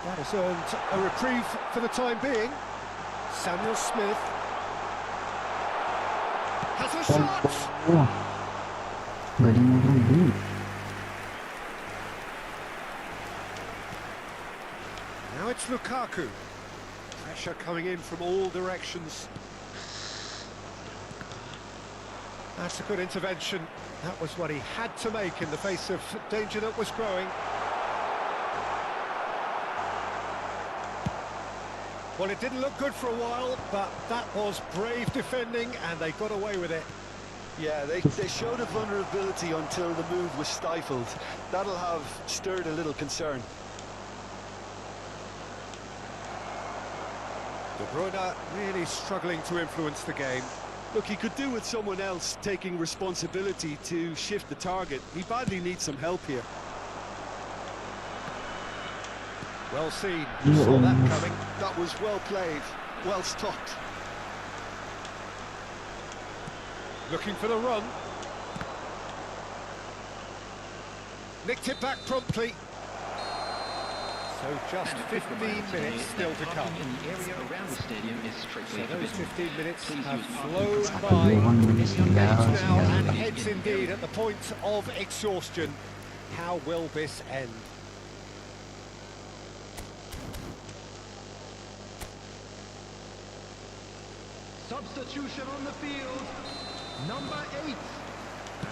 That has earned a reprieve for the time being. Samuel Smith. Has a shot! Wah. Gak ada yang ngomong dulu. Now it's Lukaku. Pressure coming in from all directions. That's a good intervention. That was what he had to make in the face of danger that was growing. Well, it didn't look good for a while, but that was brave defending, and they got away with it. Yeah, they showed a vulnerability until the move was stifled. That'll have stirred a little concern. De Bruyne really struggling to influence the game. Look, he could do with someone else taking responsibility to shift the target. He badly needs some help here. Well seen, saw that coming. That was well played, well stopped. Looking for the run. Nicked it back promptly. So just 15 minutes still to come. in the area around the stadium is strictly So those forbidden. 15 minutes Please have use flown public by. transport. Heads now and heads indeed at the point of exhaustion. How will this end? Substitution on the field. Number 8.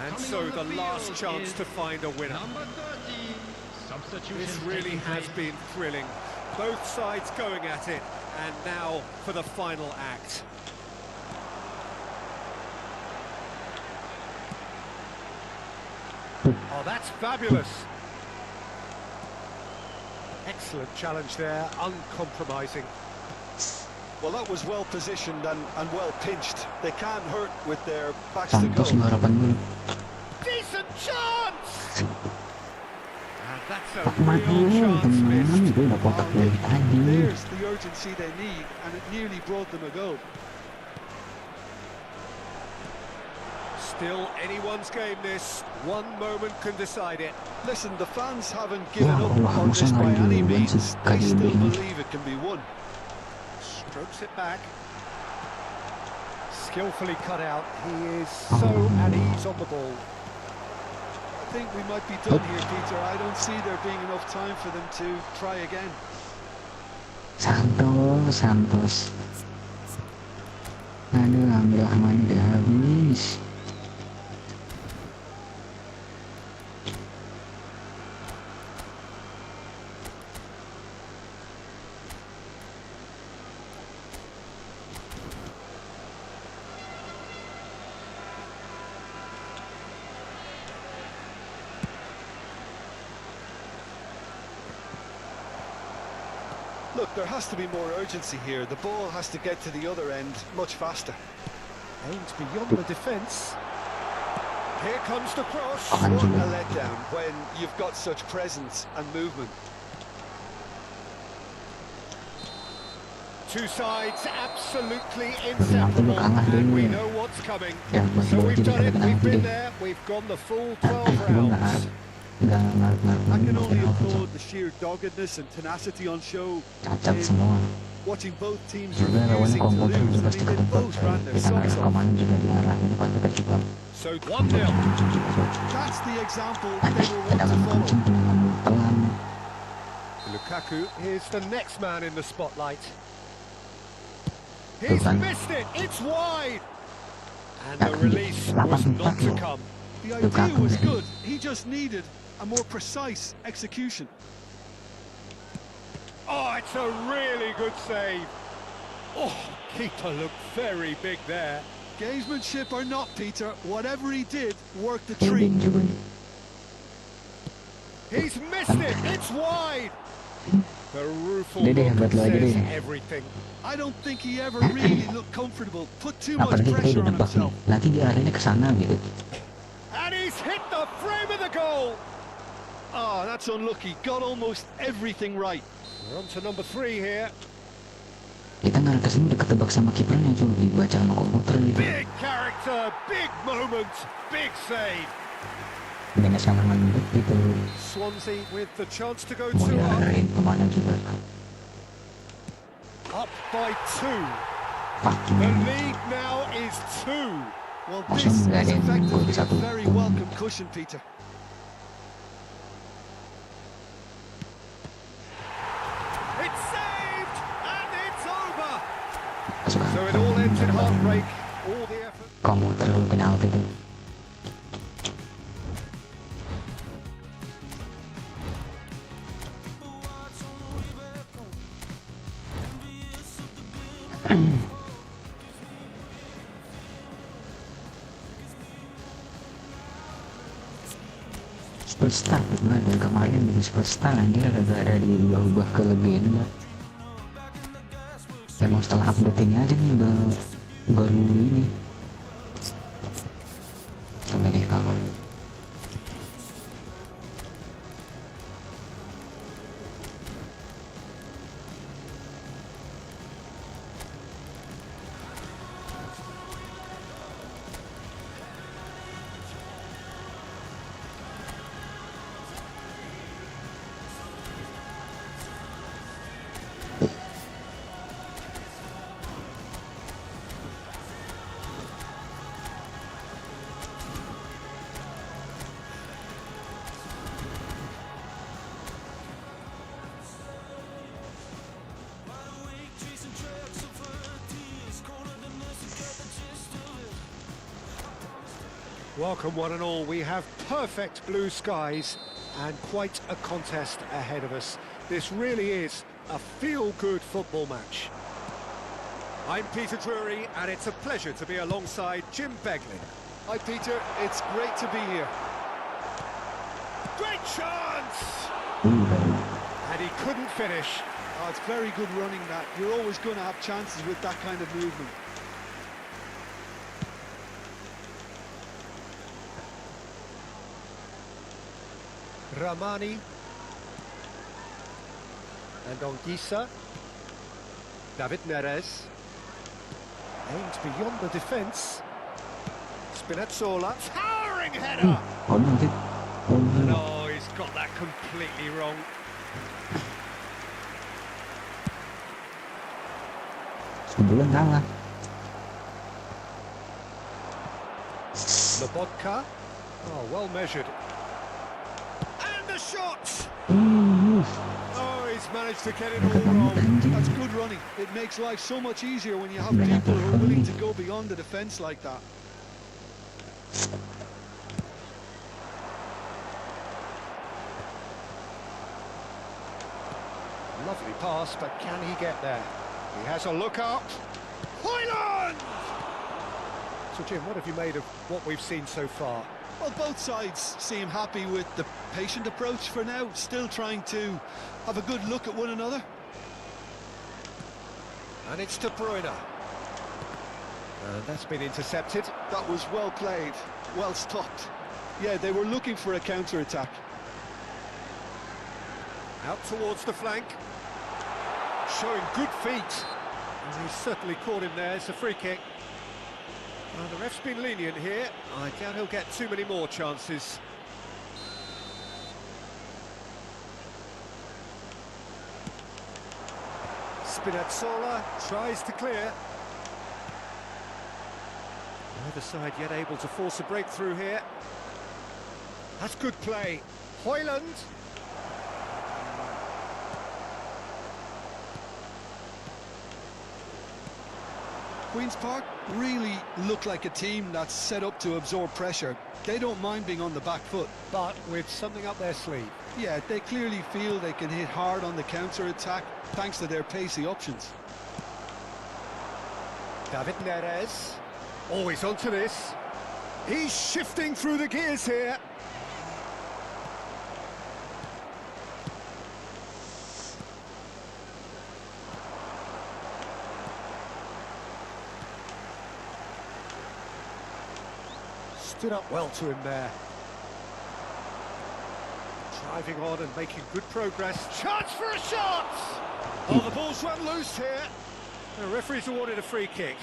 And Coming so on the the last field chance is to find a winner. Number 30. Substitution. This really taking has place. been thrilling. Both sides going at it, and now for the final act. Oh, that's fabulous. Excellent challenge there, uncompromising. Well, that was well positioned and well pinched. They can't hurt with their backs to Santos goal. lo harapan dulu. Decent chance! And That's a Pak mati real chance teman, missed. gue udah kotak dari tadi. There's the urgency they need, and it nearly brought them a goal. Still anyone's game this. One moment can decide it. Listen, the fans haven't Ya given up Allah, on masa this by nggak any duluan sih means. They kali still ini. believe it can be won. Strokes it back. Skillfully cut out. He is so at ease on the ball. I think we might be done here, Peter. I don't see there being enough time for them to try again. Santos. Aduh, ambil aman udah habis. Look, there has to be more urgency here. The ball has to get to the other end much faster. Aimed beyond the defence. Here comes the cross. What a letdown when you've got such presence and movement. Two sides absolutely inseparable, and we know what's coming. So we've done it, we've been there, we've gone the full 12 rounds. I can only applaud the sheer doggedness and tenacity on show. Cacat semua. Watching both teams Juga lawannya refusing to komputer lose, juga I pasti mean, they ketutup. both ran their Kita nggak socks off. rekaman juga diarahin komputer juga. So 1-0. That's the example Nanti they were want to tendangan follow. kencing, tendangan pelan. Lukaku is the next man in the spotlight. He's Bukan. missed it, it's wide. And the release was not to come. The idea was good. He just needed a more precise execution. Oh, it's a really good save. Oh, keeper looked very big there. Gamesmanship or not, Peter, whatever he did worked the Heading treat. juga. He's missed it, it's wide. The rueful Dede, look hebat lo aja says deh. everything. I don't think he ever really looked comfortable, put too much Apalagi kita pressure udah on nebak nih. himself. Nanti diarahinnya ke sana gitu. And he's hit the frame of the goal. Ah, that's unlucky. Got almost everything right. We're on to number 3 here. Kita ngarah ke sini udah ketebak sama kipernya tuh, dibaca sama komputer gitu. Big character, big moment, big save. Minus yang lembut gitu. Swansea with the chance to go Mau 2 up. diarahin kemana juga. Up by 2. Fuck The you. lead now is 2. Well, Masa this nggak is ada yang gol effectively a satu very pun. welcome cushion, Peter. It's saved and it's over. Pasukan So it all ends in heartbreak. All the effort. komputer penalti tuh. Superstar bener dari kemarin jadi superstar anjir gara-gara diubah-ubah ke legenda. Emang setelah update ini aja nih baru ini sampai deh kalau Welcome one and all. We have perfect blue skies and quite a contest ahead of us. This really is a feel-good football match. I'm Peter Drury and it's a pleasure to be alongside Jim Beglin. Hi, Peter. It's great to be here. Great chance! And he couldn't finish. Oh, it's very good running that. You're always going to have chances with that kind of movement. Ramani And on Gisa. David Neres. Aimed beyond the defence. Spinazzola. Towering header! ผลที่ And oh, he's got that completely wrong. Sebulan kalah. Lobotka. Oh, well measured. And the shot! Oh, he's managed to get it all wrong. That's good running. It makes life so much easier when you have people who are willing to go beyond the defence like that. Lovely pass, but can he get there? He has a look up. Hoyland! So, Jim, what have you made of what we've seen so far? Well, both sides seem happy with the patient approach for now, still trying to have a good look at one another. And it's De Bruyne. And that's been intercepted. That was well played, well stopped. Yeah, they were looking for a counter-attack. Out towards the flank. Showing good feet. And he's certainly caught him there. It's a free kick. Well, the ref's been lenient here. I doubt he'll get too many more chances. Spinazzola tries to clear. Neither side yet able to force a breakthrough here. That's good play. Hoyland. Queen's Park really look like a team that's set up to absorb pressure. They don't mind being on the back foot. But with something up their sleeve. Yeah, they clearly feel they can hit hard on the counter-attack thanks to their pacey options. David Neres. Always onto this. He's shifting through the gears here. Stood up well to him there. Driving on and making good progress. Chance for a shot! Oh, the ball's run loose here. The referee's awarded a free kick.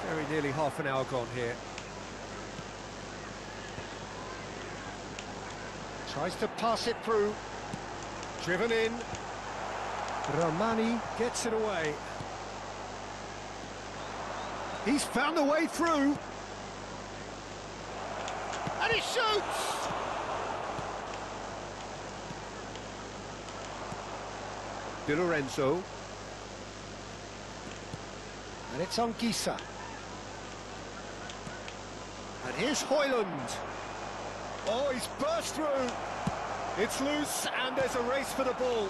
Very nearly half an hour gone here. Tries to pass it through. Driven in. Romani gets it away. He's found a way through. And he shoots! Di Lorenzo. And it's on Gisa. And here's Hoyland. Oh, he's burst through. It's loose, and there's a race for the ball.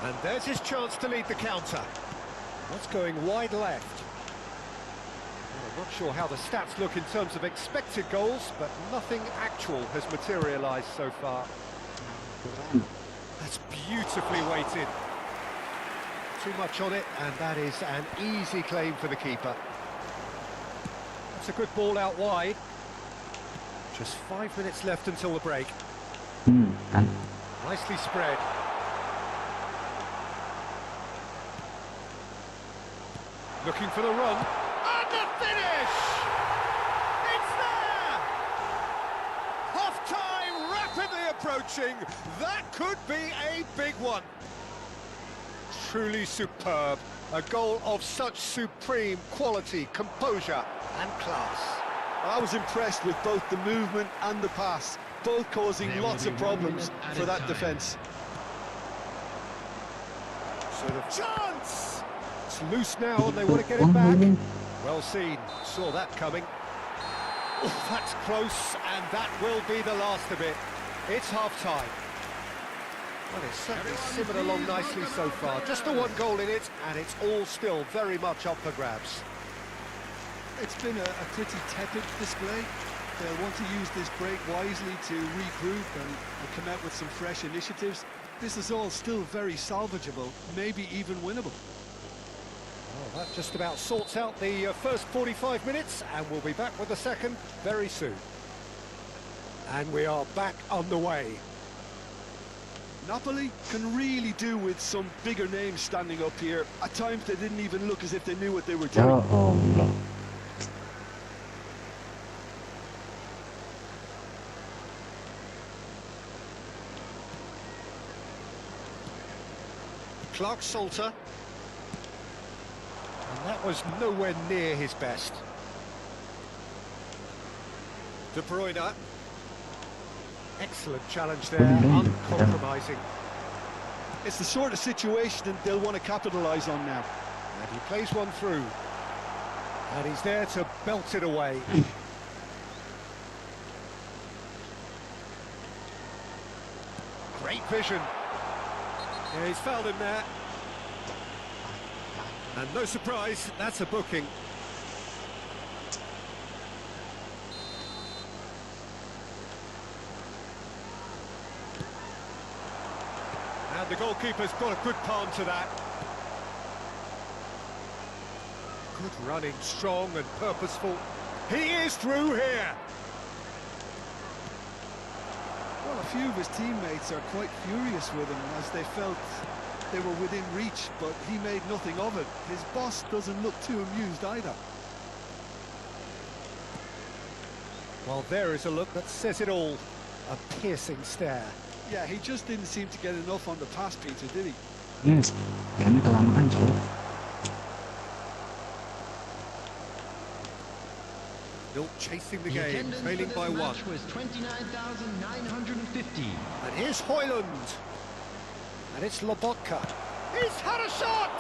And there's his chance to lead the counter. That's going wide left. Well, I'm not sure how the stats look in terms of expected goals, but nothing actual has materialised so far. That's beautifully weighted. Too much on it, and that is an easy claim for the keeper. That's a good ball out wide. Just 5 minutes left until the break. Kan. Nicely spread. Looking for the run. And the finish! It's there! Half-time rapidly approaching. That could be a big one. Truly superb. A goal of such supreme quality, composure and class. I was impressed with both the movement and the pass, both causing There lots will of be 1 problems minute added for that time. defence. So the chance! It's loose now and they want to get it back. Well seen, saw that coming. Oh, that's close, and that will be the last of it. It's half-time. Well, it's certainly simmered along nicely so far. Just the one goal in it, and it's all still very much up for grabs. It's been a pretty tepid display. They'll want to use this break wisely to regroup and come out with some fresh initiatives. this is all still very salvageable, maybe even winnable. Well, that just about sorts out the first 45 minutes, and we'll be back with the second very soon. And we are back on the way. Napoli can really do with some bigger names standing up here. At times they didn't even look as if they knew what they were Ya doing. Allah. Clark Salter. And that was nowhere near his best. De Bruyne. Excellent challenge there, uncompromising. It's the sort of situation that they'll want to capitalise on now. And he plays one through. And he's there to belt it away. Great vision. Yeah, he's fouled him there. And no surprise, that's a booking. And the goalkeeper's got a good palm to that. Good running, strong and purposeful. He is through here. Well, a few of his teammates are quite furious with him as they felt they were within reach, but he made nothing of it. His boss doesn't look too amused either. Well, there is a look that says it all. A piercing stare. Yeah, he just didn't seem to get enough on the pass, Peter, did he? Kayaknya kelamaan cuy. Still chasing the The game, attendance for trailing this by one. match was 29,950. And here's Højlund. And it's Lobotka. He's had a shot!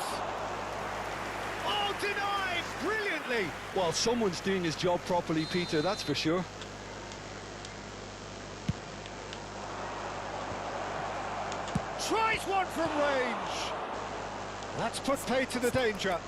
Oh, denied brilliantly! Well, someone's doing his job properly, Peter, that's for sure. Tries one from range. That's put pay to the danger.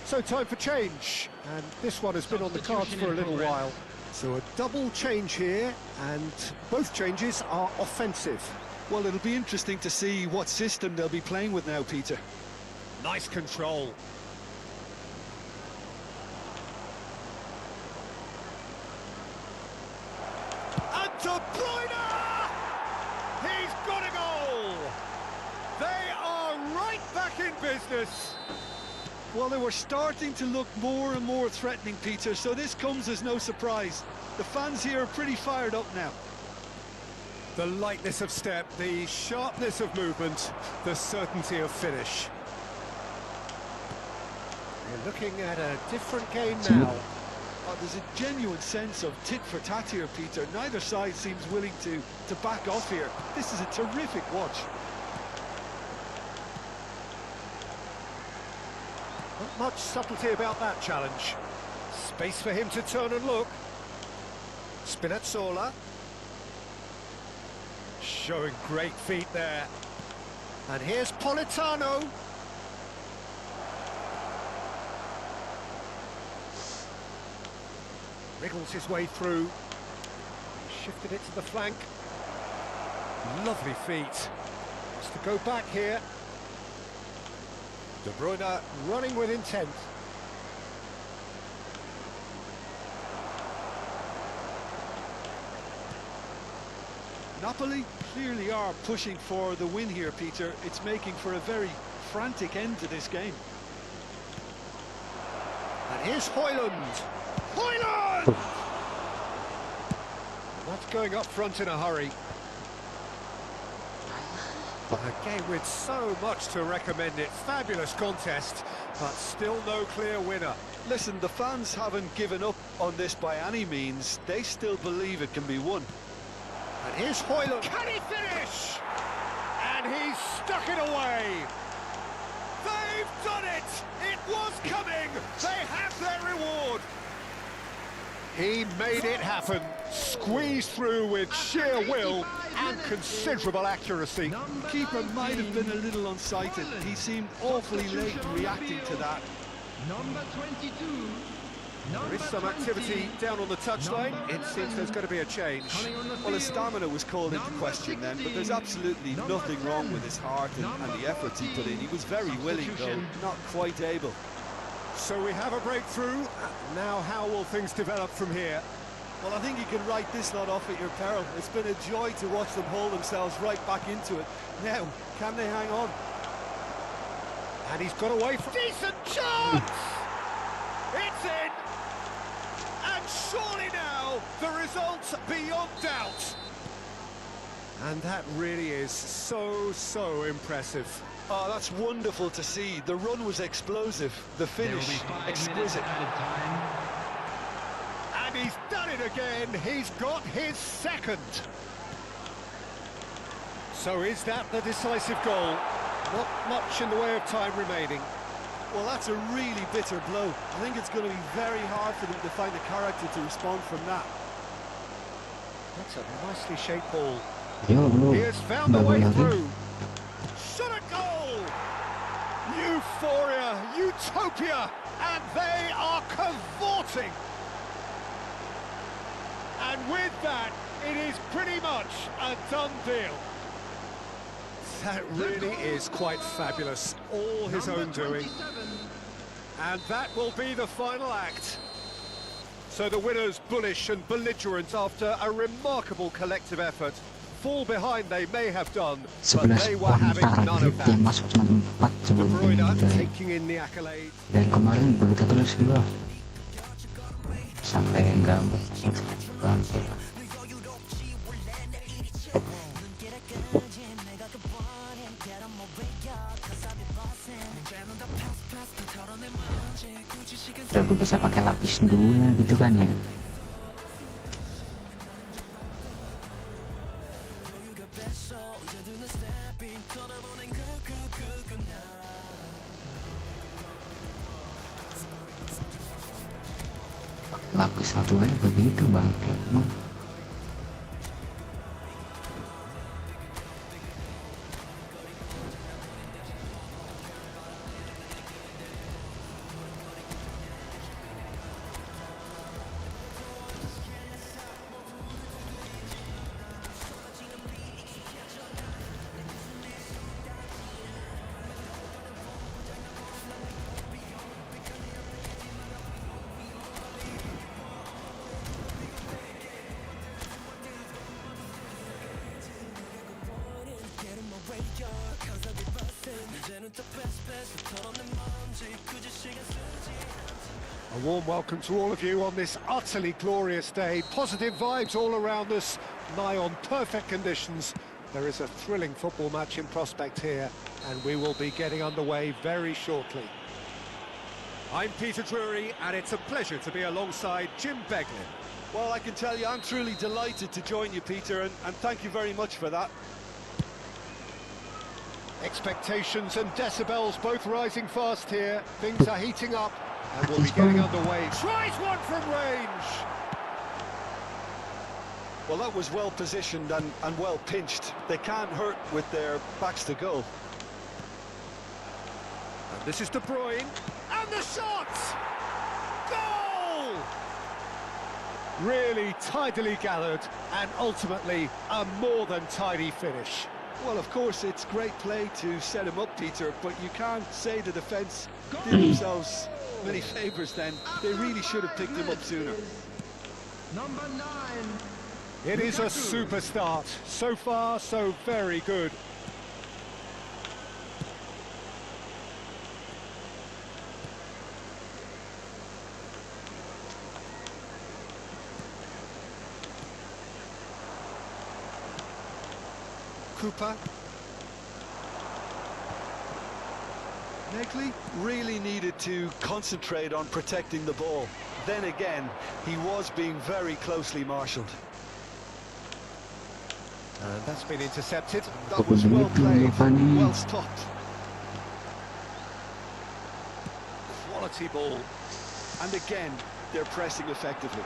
So time for change, and this one has been on the cards for a little while. So a double change here, and both changes are offensive. Well, it'll be interesting to see what system they'll be playing with now, Peter. Nice control. And De Bruyne! He's got a goal! They are right back in business. Well, they were starting to look more and more threatening, Peter, so this comes as no surprise. The fans here are pretty fired up now. The lightness of step, the sharpness of movement, the certainty of finish. We're looking at a different game now. Oh, there's a genuine sense of tit for tat here, Peter. Neither side seems willing to back off here. This is a terrific watch. Not much subtlety about that challenge. Space for him to turn and look. Spinazzola. Showing great feet there. And here's Politano. Wriggles his way through. Shifted it to the flank. Lovely feet. Has to go back here. De Bruyne running with intent. Napoli clearly are pushing for the win here, Peter. It's making for a very frantic end to this game. And here's Højlund. Højlund! That's going up front in a hurry. A game with so much to recommend it. Fabulous contest, but still no clear winner. Listen, the fans haven't given up on this by any means. They still believe it can be won. And here's Højlund. Can he finish? And he's stuck it away. They've done it! It was coming! They have their reward! He made it happen. Squeezed through with sheer will And considerable accuracy. Number Keeper might have 19, been a little unsighted. He seemed awfully late in reacting to that. Number 22. There is some activity down on the touchline. It seems there's going to be a change. Well, his stamina was called into question then, but there's absolutely nothing wrong with his heart and the efforts he put in. He was very willing, though not quite able. So we have a breakthrough. Now how will things develop from here? Well, I think you can write this lot off at your peril. It's been a joy to watch them haul themselves right back into it. Now, can they hang on? And he's got away from... Decent chance! It's in! And surely now, the result's beyond doubt. And that really is so impressive. Oh, that's wonderful to see. The run was explosive. The There will be finish, 5 minutes exquisite. added time. And he's done it again. He's got his second. So is that the decisive goal? Not much in the way of time remaining. Well, that's a really bitter blow. I think it's going to be very hard for them to find the character to respond from that. That's a nicely shaped ball. Yo bro, He has found the bagus way lagi. through. Shot a goal! Euphoria, utopia, and they are cavorting. And with that, it is pretty much a done deal. That really is quite fabulous. All his Number own doing. 27. And that will be the final act. So the winners, bullish and belligerent after a remarkable collective effort. Fall behind they may have done, but 11 they were poin having none of target yang that. masuk cuma 4 De sebelum Bruyne ini dari taking in the accolades. kemarin begitu terus gua sampai enggak bangkit. Udah gue bisa pakai lapis dulu gitu kan ya. Lapis satu aja begitu bang. A warm welcome to all of you on this utterly glorious day. Positive vibes all around us, nigh on perfect conditions. There is a thrilling football match in prospect here, and we will be getting underway very shortly. I'm Peter Drury, and it's a pleasure to be alongside Jim Beglin. Well, I can tell you, I'm truly delighted to join you, Peter, and thank you very much for that. Expectations and decibels both rising fast here. Things are heating up, and we'll be getting underway. Tries one from range! Well, that was well positioned and well pinched. They can't hurt with their backs to goal. And this is De Bruyne, and the shot! Goal! Really tidily gathered, and ultimately a more than tidy finish. Well, of course, it's great play to set him up, Peter, but you can't say the defence did themselves many favours then. They really should have picked him up sooner. Number 9. It is a super start. So far, so very good. Cooper. Negley really needed to concentrate on protecting the ball. Then again, he was being very closely marshalled. And that's been intercepted. That was well played, well stopped. Quality ball. And again, they're pressing effectively.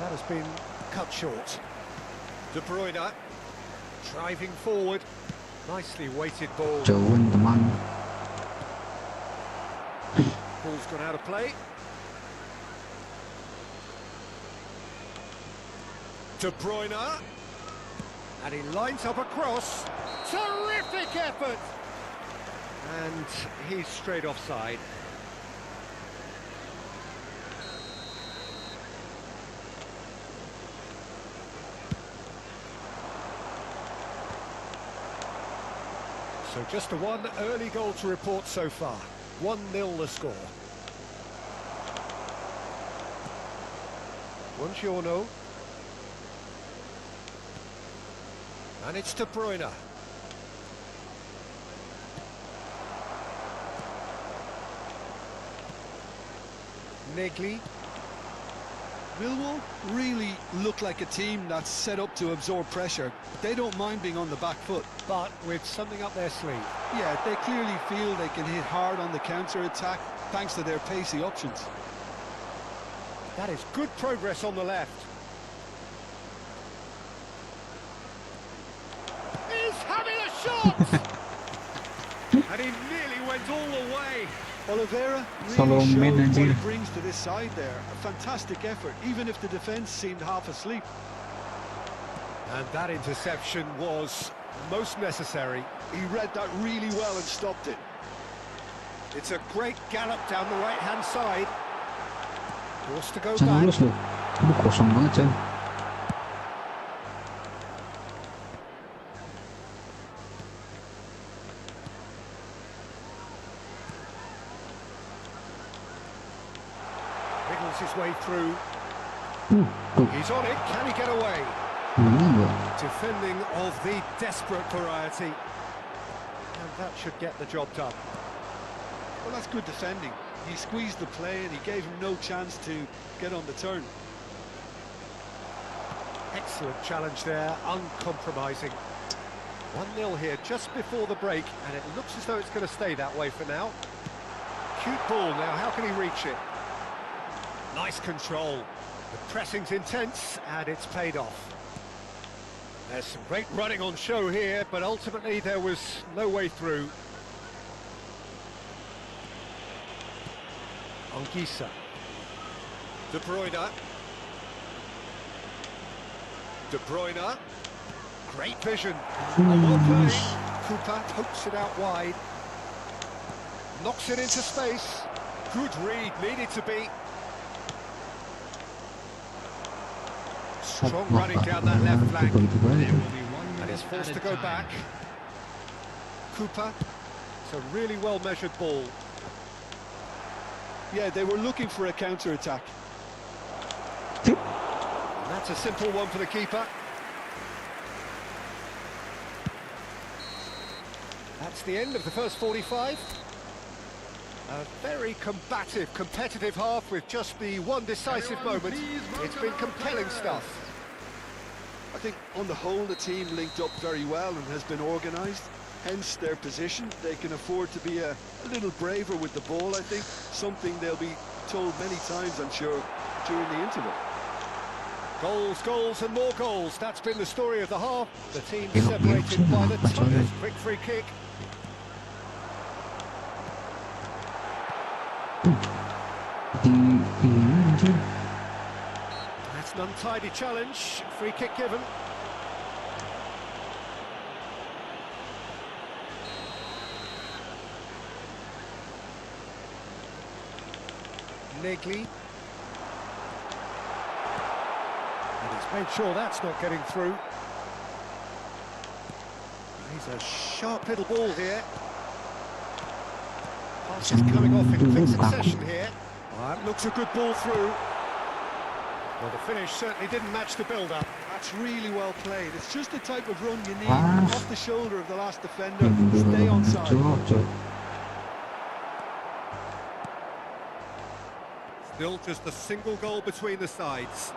That has been cut short. De Bruyne driving forward. Nicely weighted ball. Jauhin teman. Ball's gone out of play. De Bruyne. And he lines up a cross. Terrific effort! And he's straight offside. So just a one early goal to report so far. 1-0 the score. Buongiorno. And it's De Bruyne. Negli. Millwall really look like a team that's set up to absorb pressure. They don't mind being on the back foot. But with something up their sleeve. Yeah, they clearly feel they can hit hard on the counter-attack thanks to their pacey options. That is good progress on the left. He's having a shot! And he nearly went all the way. Oliveira Solo really men, showed what Angie. he brings to this side there. A fantastic effort, even if the defence seemed half asleep. And that interception was most necessary. He read that really well and stopped it. It's a great gallop down the right-hand side. Forced to go Jangan back. lulus lu. Lu kosong banget, Chan. Wriggles his way through. Tuh. He's on it. Can he get away? Gimana gua? Defending of the desperate variety. And that should get the job done. Well, that's good defending. He squeezed the play and he gave him no chance to get on the turn. Excellent challenge there, uncompromising. 1-0 here just before the break, and it looks as though it's going to stay that way for now. Cute ball now, how can he reach it? Nice control. The pressing's intense, and it's paid off. There's some great running on show here, but ultimately there was no way through. Anguissa. De Bruyne. De Bruyne. Great vision. And well played. Cooper pokes it out wide. Knocks it into space. Good read, needed to be. Strong running down that left flank. There will be 1 And minute is forced at to a go time. back. Cooper. It's a really well measured ball. Yeah, they were looking for a counter-attack. And that's a simple one for the keeper. That's the end of the first 45. A very combative, competitive half with just the one decisive moment. It's been compelling stuff. I think on the whole the team linked up very well and has been organised. Hence their position. They can afford to be a little braver with the ball, I think. Something they'll be told many times, I'm sure, during the interval. Goals, goals and more goals. That's been the story of the half. The team separated by the toughest. Quick free kick. Di ini anjir. That's an untidy challenge. Free kick given. Negli. And he's made sure that's not getting through. He's a sharp little ball here. Passes coming off in quick succession here. That looks a good ball through. Well, the finish certainly didn't match the build-up. That's really well played. It's just the type of run you need. Ah. Off the shoulder of the last defender. Stay on side. Cok. Still just a single goal between the sides.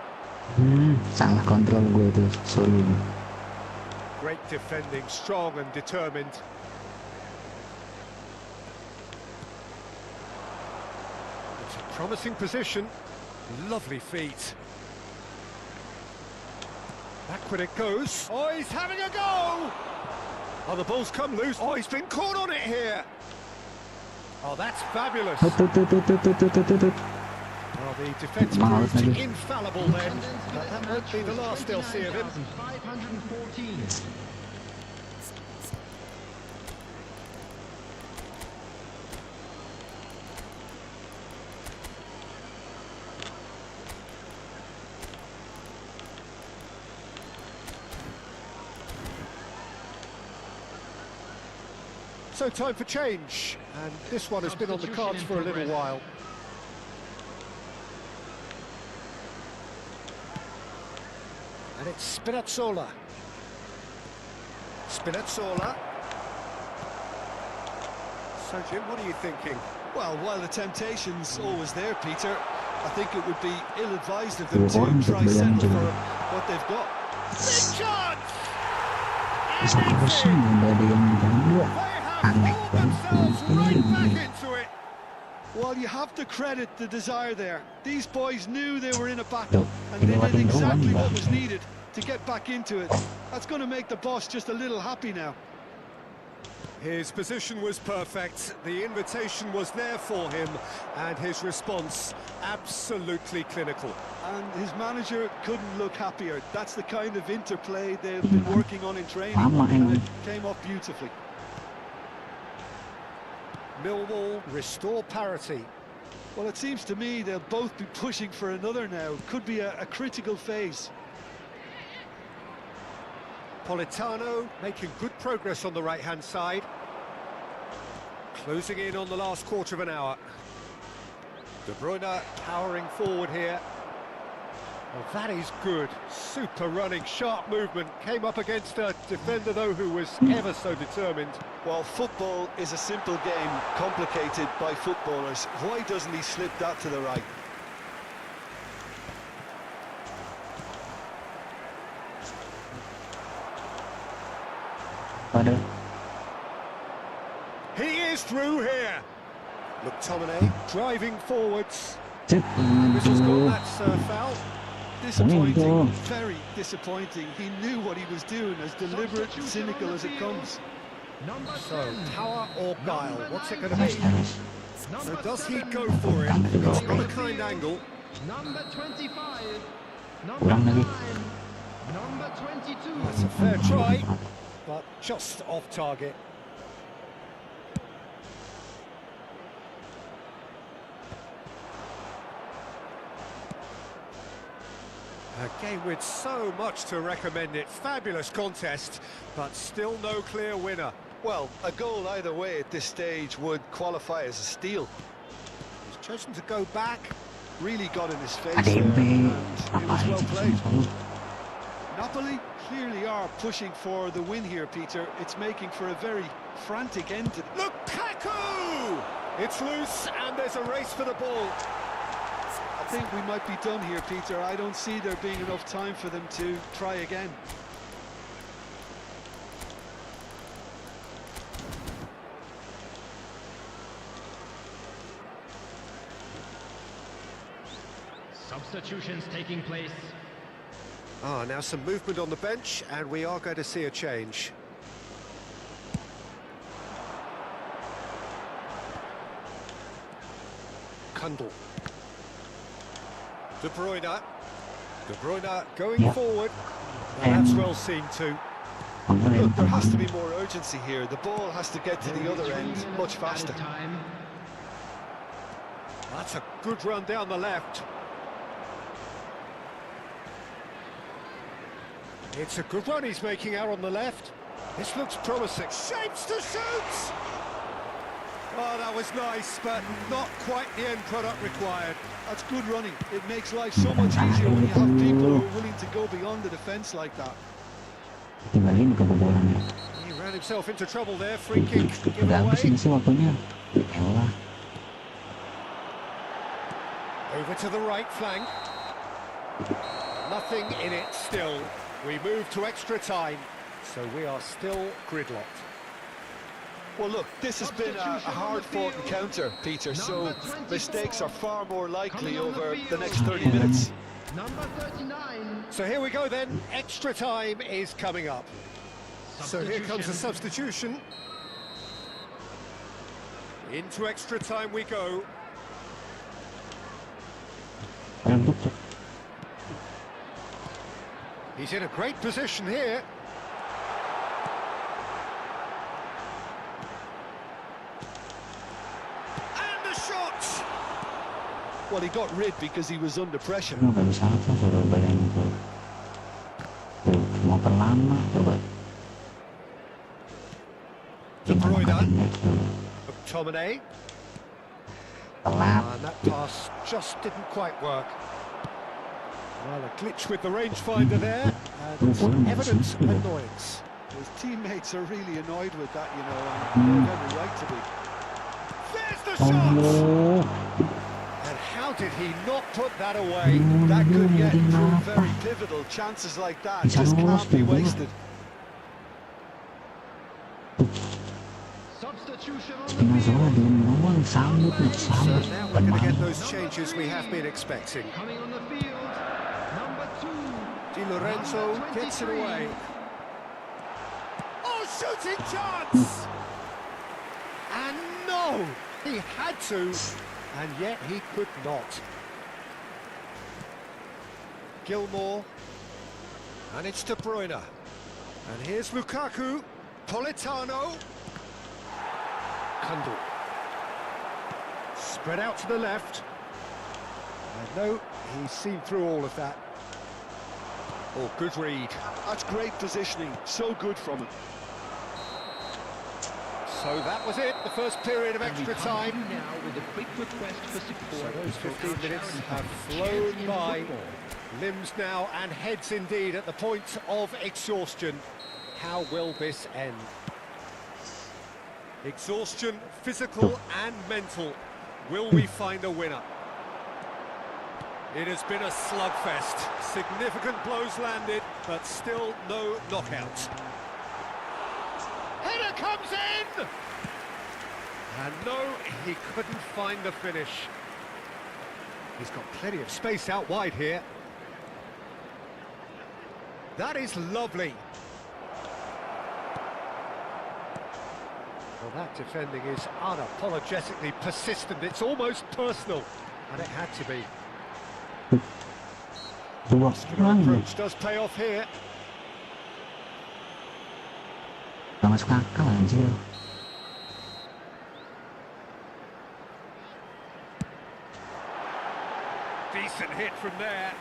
Salah kontrol gue tuh, sorry. Great defending, strong and determined. It's a promising position. Lovely feet. Back when it goes. Oh, he's having a go! Oh, the ball's come loose. Oh, he's been caught on it here. Oh, that's fabulous. Tut, tut, tut, tut, tut, tut, tut, tut, tut. Well, the defence Malas proved lagi. infallible then. But that won't be the last they'll see of him. 514. So time for change, and this one has been on the cards for a little while. And it's Spinazzola. Spinazzola. So Jim, what are you thinking? Well, while the temptation's always there, Peter, I think it would be ill-advised of them Orang to try tak settle boleh for what they've got. Big chance! Bisa And it's kosong in. ada yang dua. They have Aneh pulled themselves right back into it. Well, you have to credit the desire there. These boys knew they were in a Tuh, battle, and they lewatin did exactly doang what dah. was needed to get back into it. That's going to make the boss just a little happy now. His position was perfect, the invitation was there for him, and his response absolutely clinical. And his manager couldn't look happier. That's the kind of interplay they've been working on in training, Lama and ini. it came off beautifully. Millwall restore parity. Well, it seems to me they'll both be pushing for another now. Could be a critical phase. Politano making good progress on the right-hand side. Closing in on the last quarter of an hour. De Bruyne powering forward here. Well, that is good. Super running, sharp movement. Came up against a defender, though, who was ever so determined. Well, football is a simple game, complicated by footballers. Why doesn't he slip that to the right? Ada. He is through here. McTominay driving forwards. Cep. Whistle's gone, Aduh. that's foul. Disappointing, Aduh. very disappointing. He knew what he was doing, as deliberate and cynical as it comes. Number So, 10. power or guile, what's it going to Nice, be? nice. So Number does he 7. go for it? It's not a kind angle. Number 25. Number Kurang 9. lagi. Number 22. That's a fair try, but just off target. A game with so much to recommend it. Fabulous contest, but still no clear winner. Well, a goal either way at this stage would qualify as a steal. He's chosen to go back. Really got in his face Ada there, yang and be. it was Apa well itu played. selalu. Napoli clearly are pushing for the win here, Peter. It's making for a very frantic end to Lukaku! It's loose, and there's a race for the ball. I think we might be done here, Peter. I don't see there being enough time for them to try again. Substitutions taking place. Ah, now some movement on the bench, and we are going to see a change. Kundl. De Bruyne. De Bruyne going Yeah. forward. Now that's well seen too. Look, there has to be more urgency here. The ball has to get to the other end much faster. Time. That's a good run down the left. It's a good run he's making out on the left. This looks promising. Shapes to shoot! Oh, that was nice, but not quite the end product required. That's good running. It makes life so much easier when you have people who are willing to go beyond the defence like that. Tinggalin kebobolannya. He ran himself into trouble there. Free kick given Udah habis away. ini sih waktunya. Elah. Over to the right flank. Nothing in it still. We move to extra time, so we are still gridlocked. Well, look, this has been a hard-fought encounter, Peter, so mistakes are far more likely over the next 30 minutes. Number 39. So here we go then, extra time is coming up. So here comes the substitution. Into extra time we go. He's in a great position here. And the shot! Well, he got rid because he was under pressure. Nggak bisa apa, suruh bayangin tuh. Tuh, mau perlama, coba. De Bruyne. Angkat-angkat tuh. McTominay. Telat. And that pass just didn't quite work. Well, a glitch with the rangefinder there, and evident annoyance. His teammates are really annoyed with that, you know, and they're very right to be. There's the shot! Oh, And how did he not put that away? That could yet Ini prove apa? very pivotal. Chances like that Bisa just lolos can't be tuh, gua. wasted. Substitution on the Spinazzola field. belum ngomong, sambut nih, So sambut. now we're going to get Pemain. those changes we have been expecting. Coming on the field. Number 2. Di Lorenzo gets it away. Oh, shooting chance! And no! He had to, and yet he could not. Gilmore. And it's De Bruyne. And here's Lukaku. Politano. Kundl. Spread out to the left. And no, he's seen through all of that. Oh, good read. That's great positioning. So good from him. So that was it, the first period of And we extra come to time. you now with a quick request for So support. those for 15 our minutes charity have group, flown Champion by. Football. Limbs now and heads indeed at the point of exhaustion. How will this end? Exhaustion, physical and mental. Will we find a winner? It has been a slugfest. Significant blows landed, but still no knockout. Header comes in! And no, he couldn't find the finish. He's got plenty of space out wide here. That is lovely. Well, that defending is unapologetically persistent. It's almost personal, and it had to be. Dua Muscular orang nih. approach does pay off here. Gak masuk akal anjir. Decent hit from there.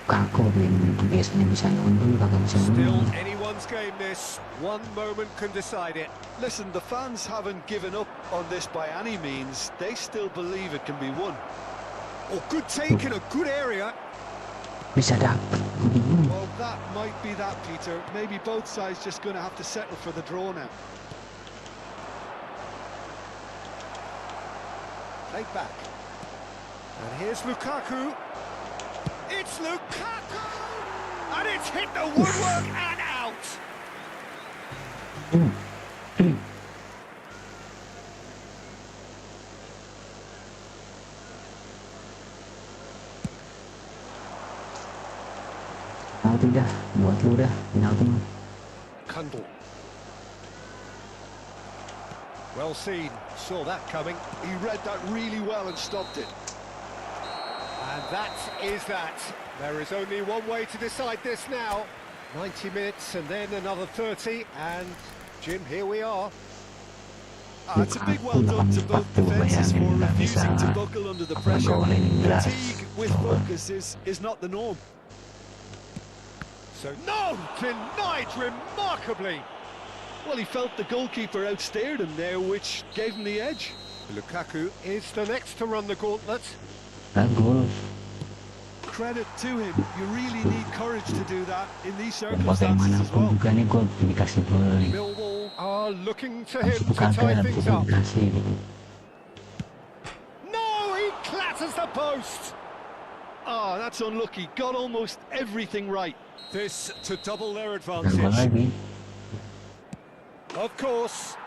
Kaku yang biasanya bisa nyundul, kagak bisa Still nyundul. anyone's game this. One moment can decide it. Listen, the fans haven't given up on this by any means. They still believe it can be won. Oh, good take in a good area. Bisa dapet. Well, that might be that, Peter. Maybe both sides just going to have to settle for the draw now. Played back. And here's Lukaku. It's Lukaku! And it's hit the woodwork and out! Penalti dah, buat lu dah, penalti mah. Kundl. Well seen, saw that coming. He read that really well and stopped it. And that is that. There is only one way to decide this now. 90 minutes and then another 30. And, Jim, here we are. It's a big well done to both defences for refusing to buckle under the pressure. Fatigue with focus is not the norm. So, no! Denied remarkably! Well, he felt the goalkeeper outstared him there, which gave him the edge. Lukaku is the next to run the gauntlet. Gol. Credit to him. You really need courage to do that in these Dan circumstances as bagaimanapun well. juga nih gol dikasih gol nih. Millwall are looking to him Masuk to tie kagak, things pokoknya up. dikasih gitu. No, he clatters the post! Oh, that's unlucky. Got almost everything right. This to double their Dan gol advantage. lagi. Of course.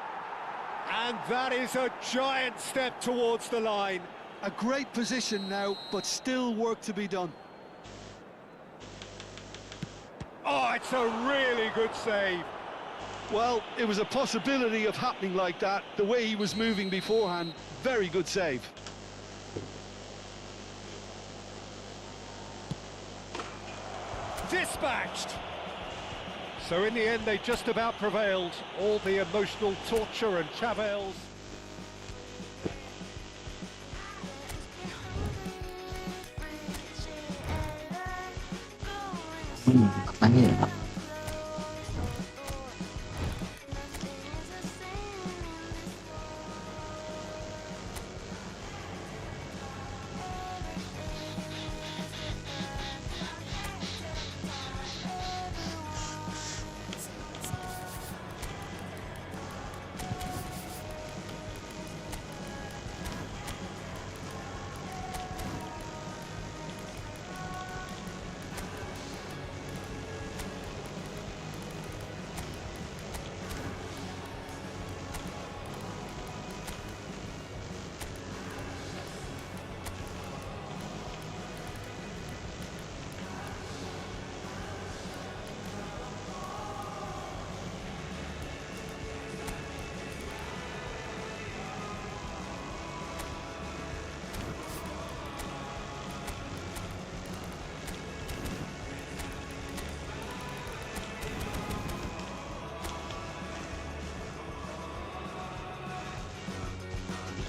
And that is a giant step towards the line. A great position now, but still work to be done. Oh, it's a really good save. Well, it was a possibility of happening like that. The way he was moving beforehand, very good save. Dispatched. So in the end, they just about prevailed. All the emotional torture and travails. Akhir.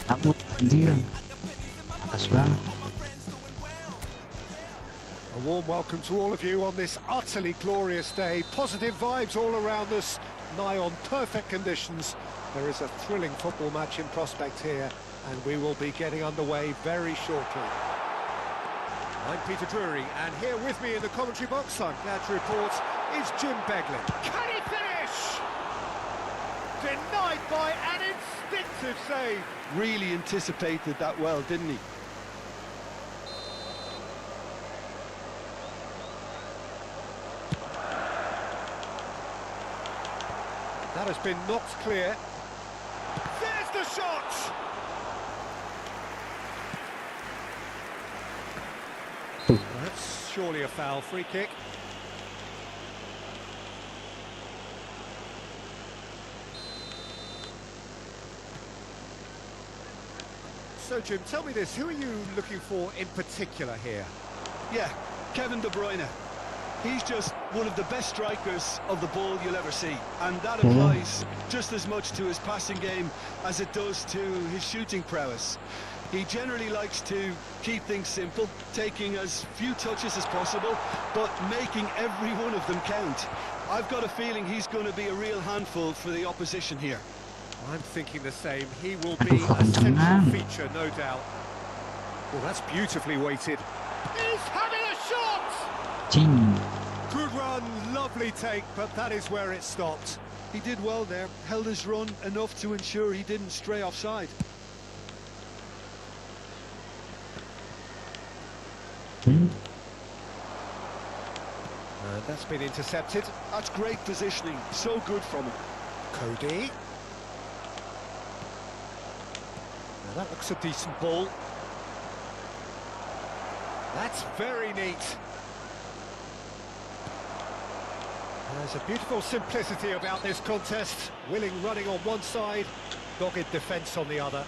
Aku anjir. Atas banget. A warm welcome to all of you on this utterly glorious day. Positive vibes all around us, nigh on perfect conditions. There is a thrilling football match in prospect here, and we will be getting underway very shortly. I'm Peter Drury, and here with me in the commentary box, I'm glad to report, is Jim Beglin. Can he finish? Denied by an instinctive save. Really anticipated that well, didn't he? That has been knocked clear. There's the shot! That's surely a foul, free kick. So Jim, tell me this, who are you looking for in particular here? Yeah, Kevin De Bruyne. He's just one of the best strikers of the ball you'll ever see, and that applies just as much to his passing game as it does to his shooting prowess. He generally likes to keep things simple, taking as few touches as possible, but making every one of them count. I've got a feeling he's going to be a real handful for the opposition here. I'm thinking the same. He will be a central feature, no doubt. Well, that's beautifully weighted. He's having a shot! Cing. Good run, lovely take, but that is where it stopped. He did well there, held his run enough to ensure he didn't stray offside. That's been intercepted. That's great positioning, so good from him. Cody. Now that looks a decent ball. That's very neat. There's a beautiful simplicity about this contest. Willing running on one side, dogged defence on the other.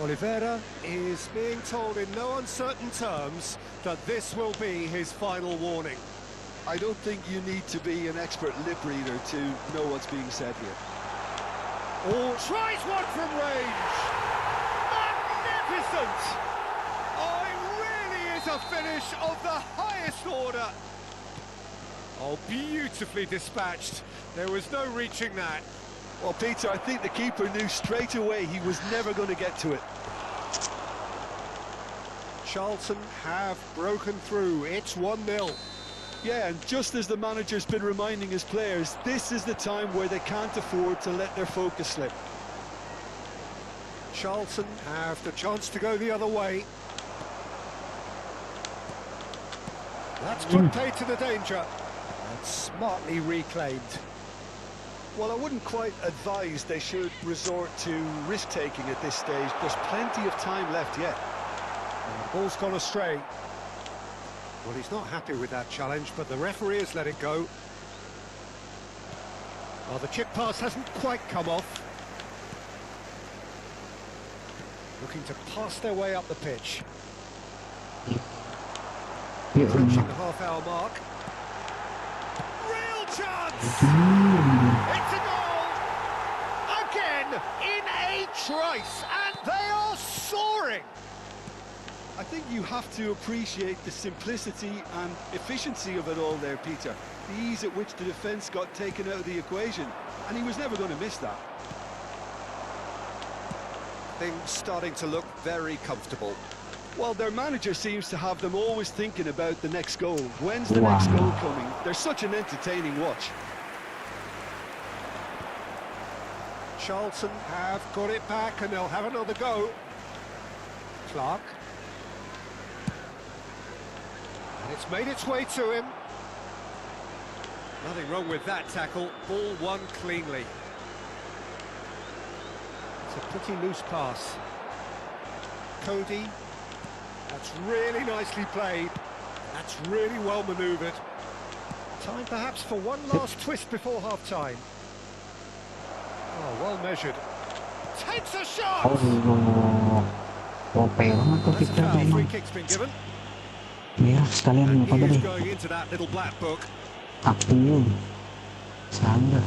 Oliveira is being told in no uncertain terms that this will be his final warning. I don't think you need to be an expert lip reader to know what's being said here. Oh, tries one from range. Magnificent! Oh, it really is a finish of the highest order. Oh, beautifully dispatched. There was no reaching that. Well, Peter, I think the keeper knew straight away he was never going to get to it. Charlton have broken through. It's 1-0. Yeah, and just as the manager's been reminding his players, this is the time where they can't afford to let their focus slip. Charlton have the chance to go the other way. That's put paid to the danger. And smartly reclaimed. Well, I wouldn't quite advise they should resort to risk-taking at this stage. There's plenty of time left yet. And the ball's gone astray. Well, he's not happy with that challenge, but the referee has let it go. Well, the chip pass hasn't quite come off. Looking to pass their way up the pitch. Approaching the half-hour mark. Real chance! It's a goal! Again, in a trice, and they are soaring! I think you have to appreciate the simplicity and efficiency of it all there, Peter. The ease at which the defence got taken out of the equation, and he was never going to miss that. Things starting to look very comfortable. Well, their manager seems to have them always thinking about the next goal. When's the next goal coming? They're such an entertaining watch. Charlton have got it back, and they'll have another go. Clark. And it's made its way to him. Nothing wrong with that tackle. Ball won cleanly. It's a pretty loose pass. Cody. That's really nicely played. That's really well manoeuvred. Time perhaps for one last twist before half-time. Oh, well measured. Takes a shot! OP banget tuh That's a kita foul. Free memang. kick's been given. Iya, sekalian And apa he tadi? is going into that little black book. Aktif. Sangga.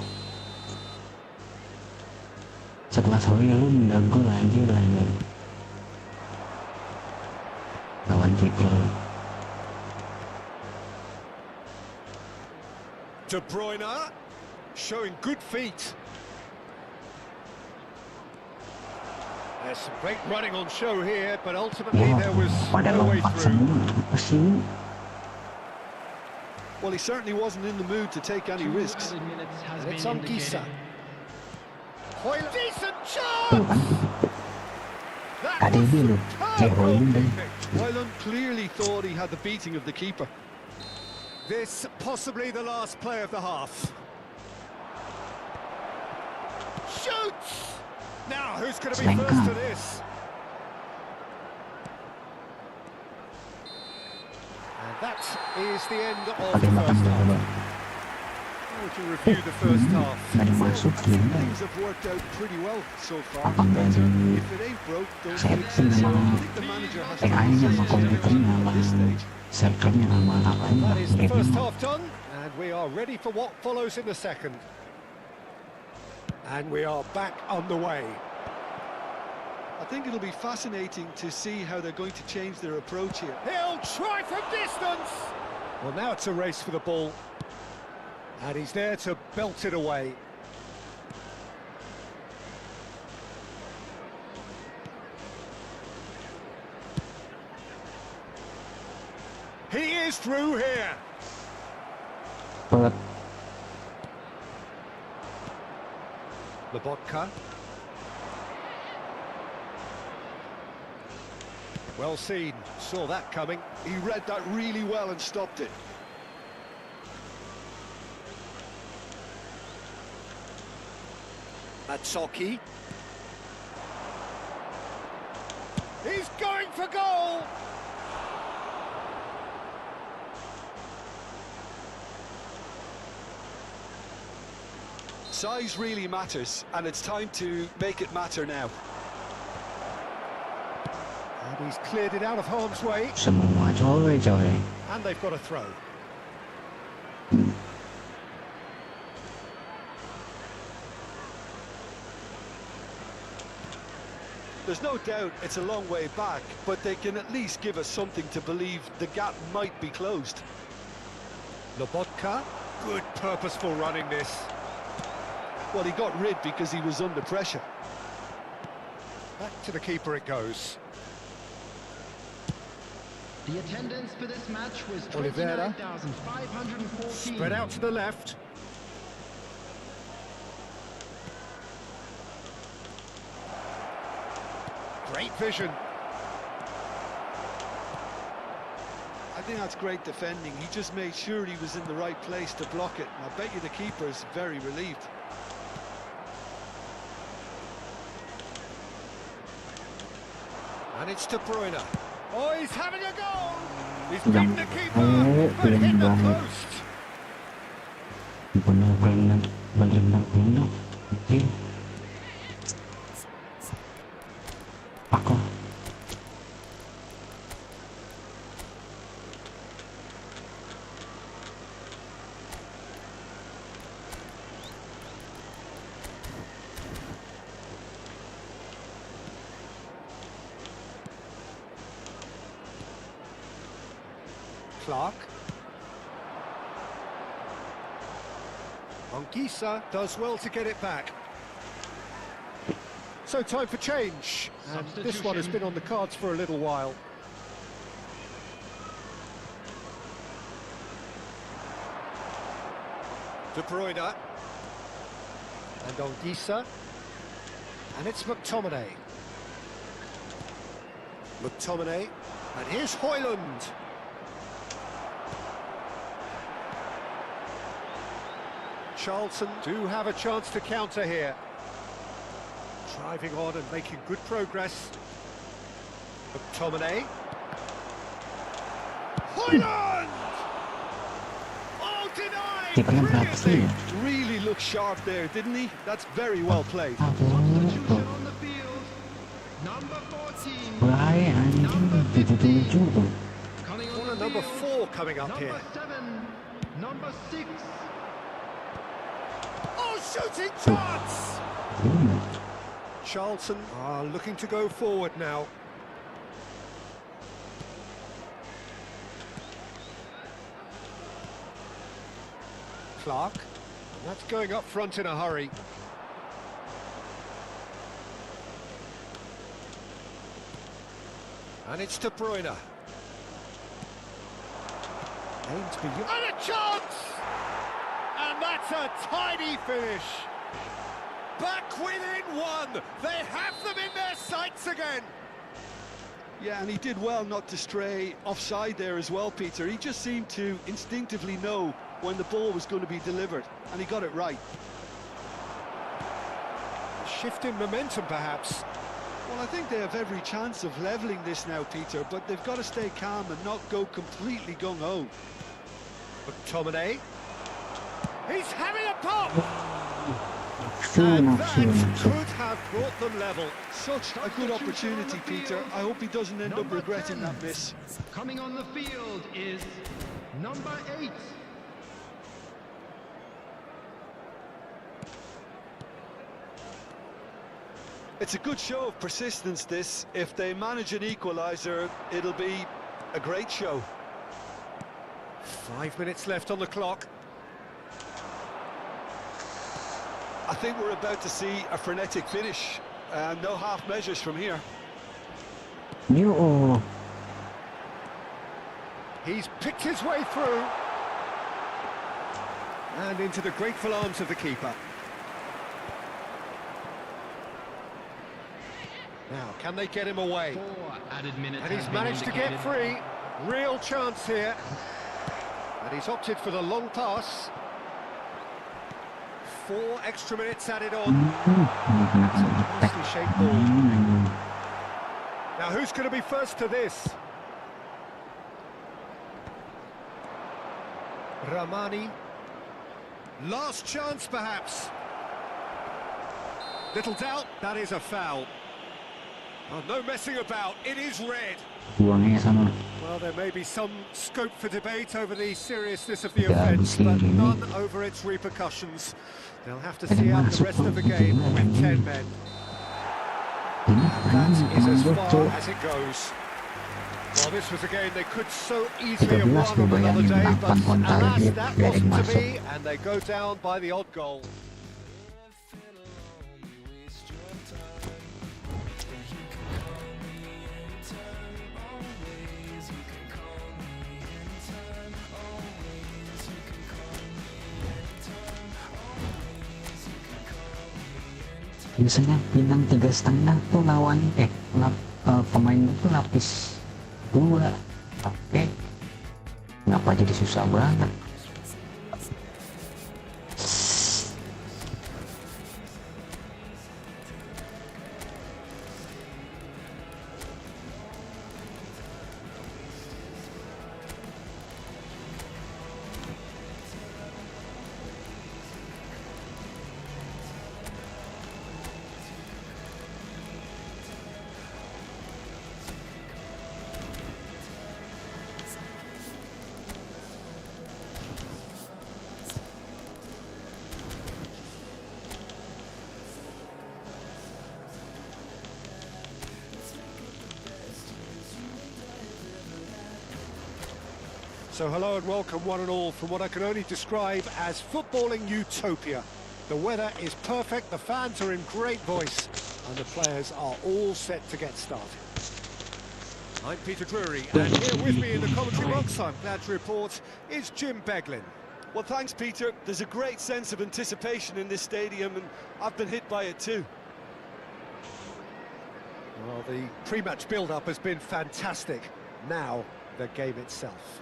Setelah sorry lu udah gol anjir lagi. Lawan kiper. De Bruyne showing good feet. There's some great running on show here, but ultimately Wah, there was pada no way lompat through. semua. Apa sih? Well, he certainly wasn't in the mood to take any risks. Minutes has And it's been on Gisa. indicated. Hoyle, decent Tuh kan. chance! That Tadi was dia lu. superb Holding deh. goalkeeping. Wyland clearly thought he had the beating of the keeper. This possibly the last play of the half. Shoots! Now, who's going to be Slanker. first to this? And that is the end of the Pakai makan first dulu. half. How would you review the first half? Nggak dimasukin. Things have worked out pretty well so far. Apa nggak Peter, di if it ain't broke, don't set fix it. sama I think the manager has to AI-nya sama make a komputernya decision sama at this stage. servernya sama apanya That is the first gamenya. half done, and we are ready for what follows in the second. And we are back on the way. I think it'll be fascinating to see how they're going to change their approach here. He'll try from distance! Well, now it's a race for the ball. And he's there to belt it away. He is through here. But Lobotka. Well seen, saw that coming. He read that really well and stopped it. Matsoki. He's going for goal! Size really matters, and it's time to make it matter now. And he's cleared it out of harm's way, semua coy. and they've got a throw. There's no doubt it's a long way back, but they can at least give us something to believe the gap might be closed. Lobotka, good purposeful running this. Well, he got rid because he was under pressure. Back to the keeper it goes. The attendance for this match was Oliveira. 29,514. Spread out to the left. Great vision. I think that's great defending. He just made sure he was in the right place to block it. And I bet you the keeper's very relieved. And it's De Bruyne. Oh, he's having a goal! He's Yang- beaten the keeper, Oh, but hit the banget. post. Bener-bener bener. Oke. Aku. Clark. Anguissa does well to get it back. So time for change. And this one has been on the cards for a little while. De Bruyne. And Anguissa. And it's McTominay. McTominay. And here's Højlund. Charlton do have a chance to counter here. Driving on and making good progress. McTominay. Højlund! Oh, denied! Keepernya berapa sih? Really looked sharp there, didn't he? That's very well played. Substitution on the field. Number 14. Mulai anjing 77 tuh. Coming on Corner the number field. 4 coming up Number here. 7. Number 6. Oh, shooting chance! Charlton are looking to go forward now. Clark, and that's going up front in a hurry. And it's De Bruyne. Aimed beyond. And a chance! And that's a tidy finish. Back within one. They have them in their sights again. Yeah, and he did well not to stray offside there as well, Peter. He just seemed to instinctively know when the ball was going to be delivered, and he got it right. Shift in momentum, perhaps. Well, I think they have every chance of levelling this now, Peter, but they've got to stay calm and not go completely gung-ho. McTominay. He's having a pop! Soon, And that soon. could have brought them level. Such a good opportunity, Peter. I hope he doesn't end up Number regretting 10. that miss. Coming on the field is number 8. It's a good show of persistence, this. If they manage an equaliser, it'll be a great show. 5 minutes left on the clock. I think we're about to see a frenetic finish. No half measures from here. Yo. He's picked his way through. And into the grateful arms of the keeper. Now, can they get him away? 4 added minutes. And he's have been managed to get indicated. free. Real chance here. And he's opted for the long pass. 4 extra minutes added on. Nicely shaped ball. Now, who's going to be first to this? Ramani. Last chance, perhaps. Little doubt, that is a foul. Oh, no messing about, it is red. Buangnya sana. Well, there may be some scope for debate over the seriousness of the Yeah, offence, but absolutely. none over its repercussions. They'll have to see out the rest of the game with 10 men. That is as far as it goes. Well, this was a game they could so easily have 13 won on another bayangin, day, but 8 on alas, target, that biarin wasn't to masuk. be, and they go down by the odd goal. Biasanya bintang 3,5 tuh lawan pemain itu lapis 2. Oke. Kenapa jadi susah banget? So hello and welcome one and all from what I can only describe as footballing utopia. The weather is perfect, the fans are in great voice, and the players are all set to get started. I'm Peter Drury, and here with me in the commentary box, I'm glad to report, is Jim Beglin. Well, thanks, Peter. There's a great sense of anticipation in this stadium, and I've been hit by it too. Well, the pre-match build-up has been fantastic. Now, the game itself.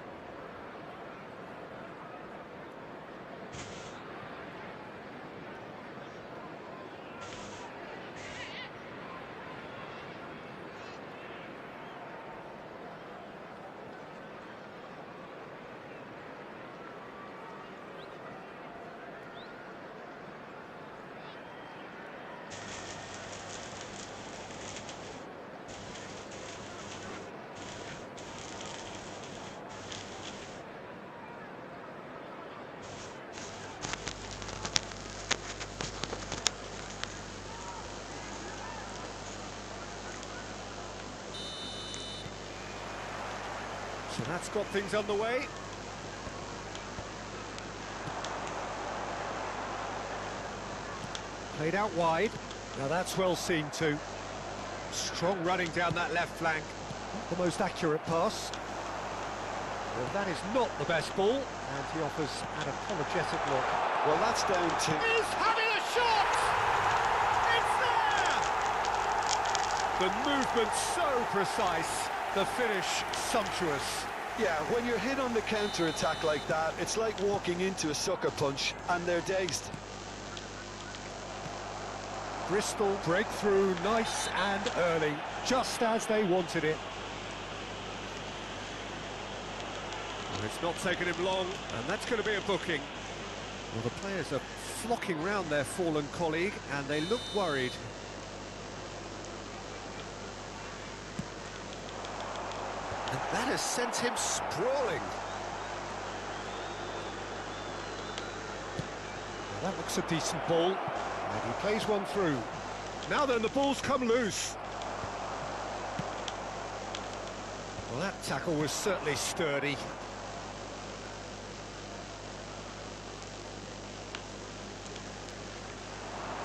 So that's got things underway. Played out wide. Now that's well seen too. Strong running down that left flank. Not the most accurate pass. Well, that is not the best ball. And he offers an apologetic look. Well, that's down to... He's having a shot! It's there! The movement so precise. The finish sumptuous. Yeah, when you're hit on the counter-attack like that, it's like walking into a sucker punch, and they're dazed. Bristol breakthrough, nice and early, just as they wanted it. Well, it's not taken him long, and that's going to be a booking. Well, the players are flocking round their fallen colleague, and they look worried. And that has sent him sprawling. Well, that looks a decent ball. And he plays one through. Now then, the ball's come loose. Well, that tackle was certainly sturdy.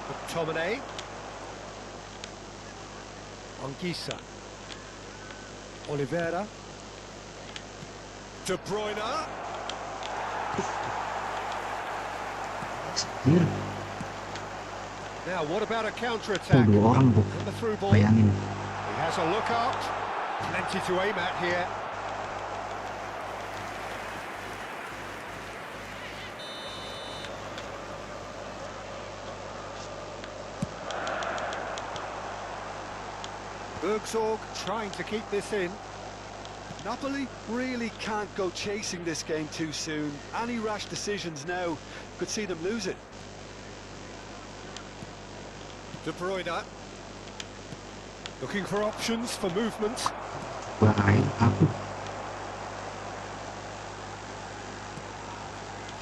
McTominay. Anguissa. Oliveira. De Bruyne. Now, what about a counter-attack? Tuh, 2 orang, Bu. And the through ball. Bayangin. He has a look out. Plenty to aim at here. Bergsorg trying to keep this in. Napoli really can't go chasing this game too soon. Any rash decisions now could see them lose it. De Bruyne. Looking for options for movement. Bahaya aku.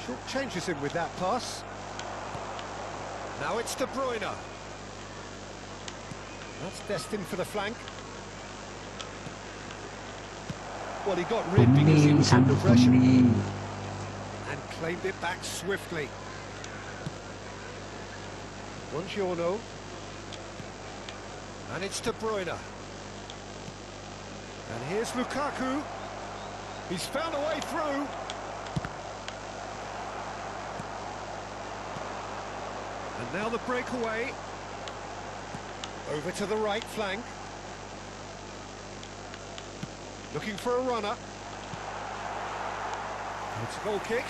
Short changes him with that pass. Now it's De Bruyne. That's destined for the flank. Well, he got rid because he was under pressure. And claimed it back swiftly. Buongiorno. And it's De Bruyne. And here's Lukaku. He's found a way through. And now the breakaway. Over to the right flank. Looking for a runner. It's a goal kick.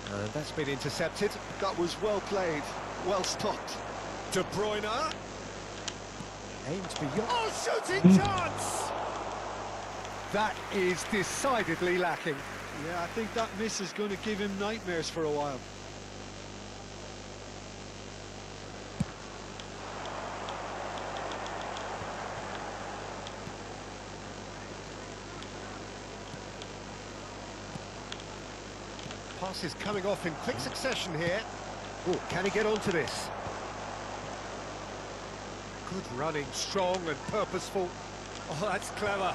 And that's been intercepted. That was well played, well stopped. De Bruyne. Aims beyond. Oh, shooting chance! That is decidedly lacking. Yeah, I think that miss is going to give him nightmares for a while. Passes coming off in quick succession here. Oh, can he get onto this? Good running, strong and purposeful. Oh, that's clever.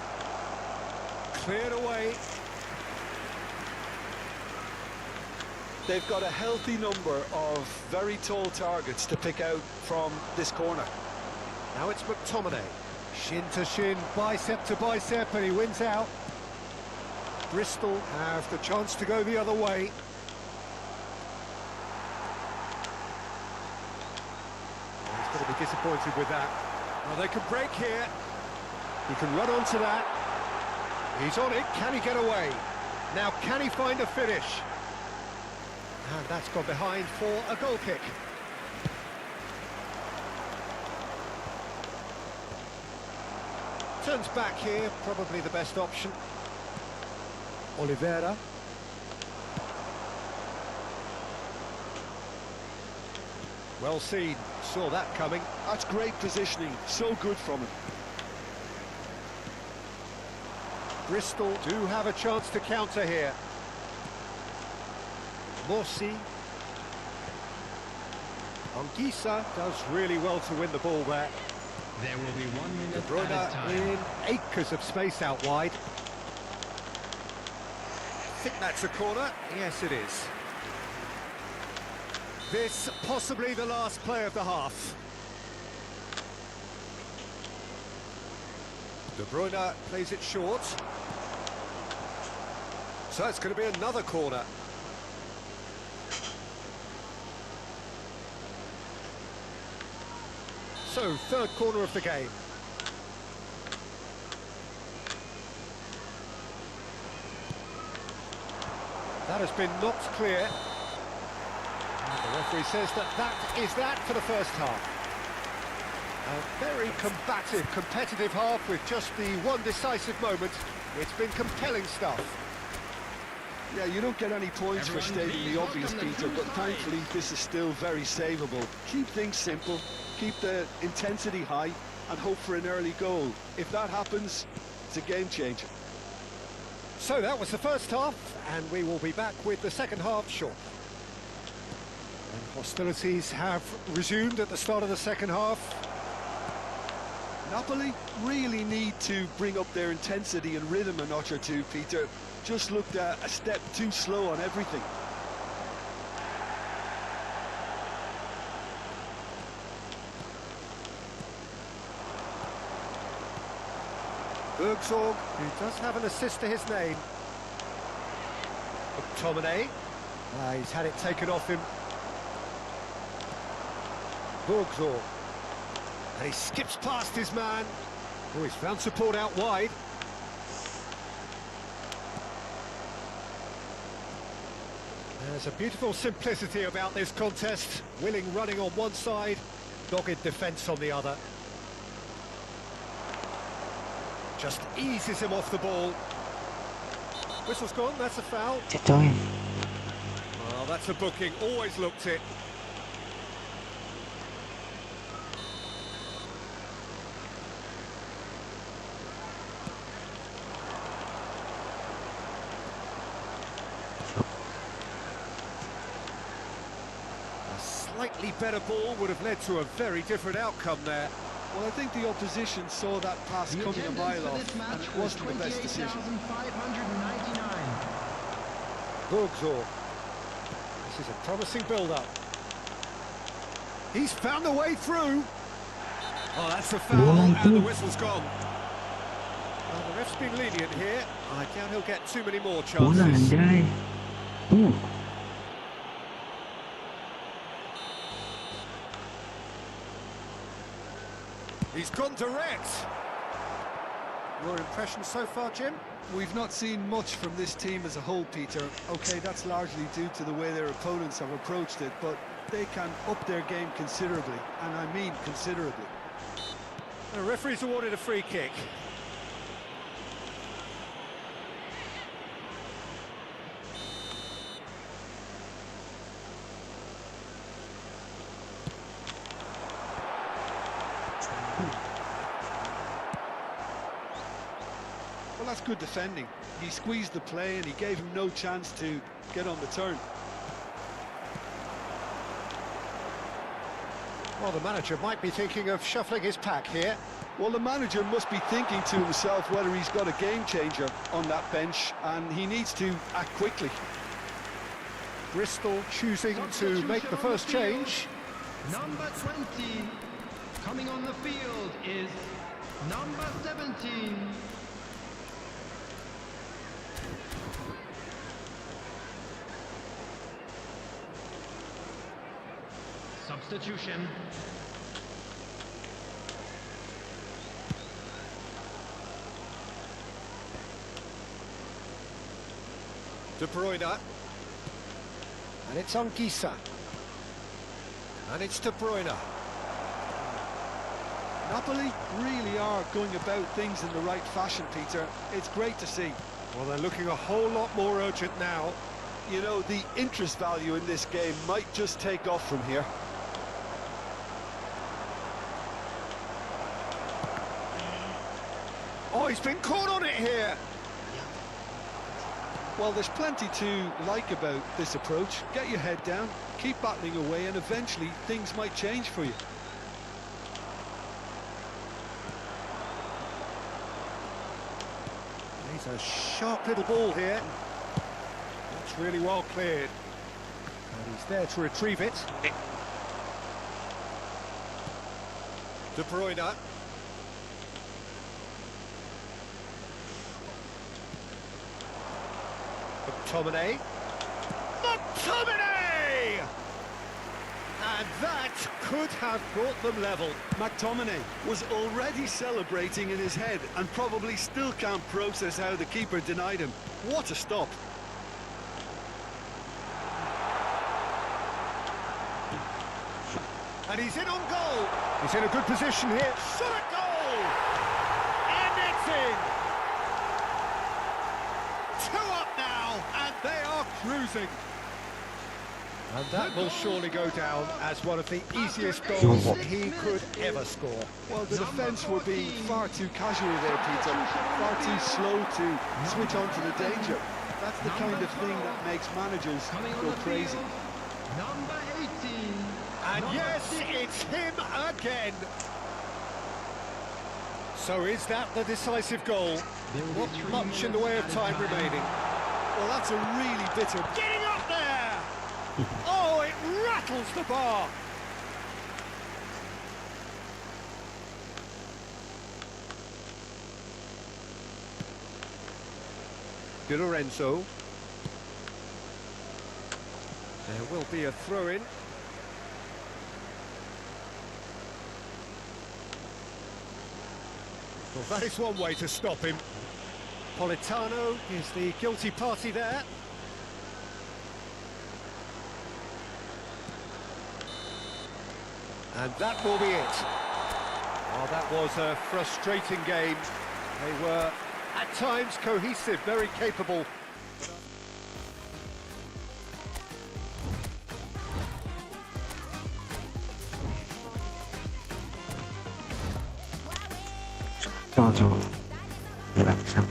Cleared away. They've got a healthy number of very tall targets to pick out from this corner. Now it's McTominay. Shin to shin, bicep to bicep, and he wins out. Bristol have the chance to go the other way. He's going to be disappointed with that. Well, they can break here. He can run onto that. He's on it. Can he get away? Now, can he find a finish? And that's gone behind for a goal kick. Turns back here, probably the best option. Oliveira. Well seen, saw that coming. That's great positioning, so good from him. Bristol do have a chance to counter here. Morsi. Anguissa does really well to win the ball there. There will be 1 minute De at a Bruyne time. in acres of space out wide. I think that's a corner. Yes, it is. This possibly the last play of the half. De Bruyne plays it short. So it's going to be another corner. So, third corner of the game. That has been knocked clear. And the referee says that is that for the first half. A very combative, competitive half with just the one decisive moment. It's been compelling stuff. Yeah, you don't get any points for stating the obvious, Peter, but thankfully this is still very savable. Keep things simple, keep the intensity high, and hope for an early goal. If that happens, it's a game changer. So that was the first half, and we will be back with the second half shortly. And hostilities have resumed at the start of the second half. Napoli really need to bring up their intensity and rhythm a notch or two, Peter. Just looked a step too slow on everything. Bergzorg, who does have an assist to his name. McTominay. He's had it taken off him. Bergzorg. And he skips past his man. Oh, he's found support out wide. There's a beautiful simplicity about this contest. Willing running on one side, dogged defence on the other. Just eases him off the ball. Whistle's gone, that's a foul. Well, that's a booking, always looked it. A slightly better ball would have led to a very different outcome there. Well, I think the opposition saw that pass The coming a attendance mile for off, this match and it was wasn't the best decision. 28,599. Bergzorg. This is a promising build-up. He's found a way through. Oh, that's a foul, and the whistle's gone. Well, the ref's been lenient here. I doubt he'll get too many more chances. He's gone direct. Your impression so far, Jim? We've not seen much from this team as a whole, Peter. OK, that's largely due to the way their opponents have approached it, but they can up their game considerably, and I mean considerably. The referee's awarded a free kick. Well, that's good defending. He squeezed the play and he gave him no chance to get on the turn. Well, the manager might be thinking of shuffling his pack here. Well, the manager must be thinking to himself whether he's got a game changer on that bench, and he needs to act quickly. Bristol choosing to make the first change. Number 20. Coming on the field is number 17. Substitution. De Bruyne. And it's on Gisa. And it's De Bruyne. Napoli really are going about things in the right fashion, Peter. It's great to see. Well, they're looking a whole lot more urgent now. You know, the interest value in this game might just take off from here. Oh, he's been caught on it here. Well, there's plenty to like about this approach. Get your head down, keep battling away, and eventually things might change for you. He's a sharp little ball here. That's really well cleared. And he's there to retrieve it. De Bruyne. McTominay. McTominay! And that could have brought them level. McTominay was already celebrating in his head and probably still can't process how the keeper denied him. What a stop. And he's in on goal. He's in a good position here. Shot at goal! And it's in! 2 up now, and they are cruising. And that will surely go down as one of the easiest goals he could ever score. Well, the defence were being far too casual there, Peter. Far too slow to switch on to the danger. That's the kind of thing that makes managers go crazy. Number 18. And yes, it's him again. So is that the decisive goal? Not much in the way of time remaining. Well, that's a really bitter... Getting up there! Oh, it rattles the bar! Di Lorenzo. There will be a throw-in. Well, that is one way to stop him. Politano is the guilty party there. And that will be it. Oh, that was a frustrating game. They were, at times, cohesive, very capable. Cocok. Langsung.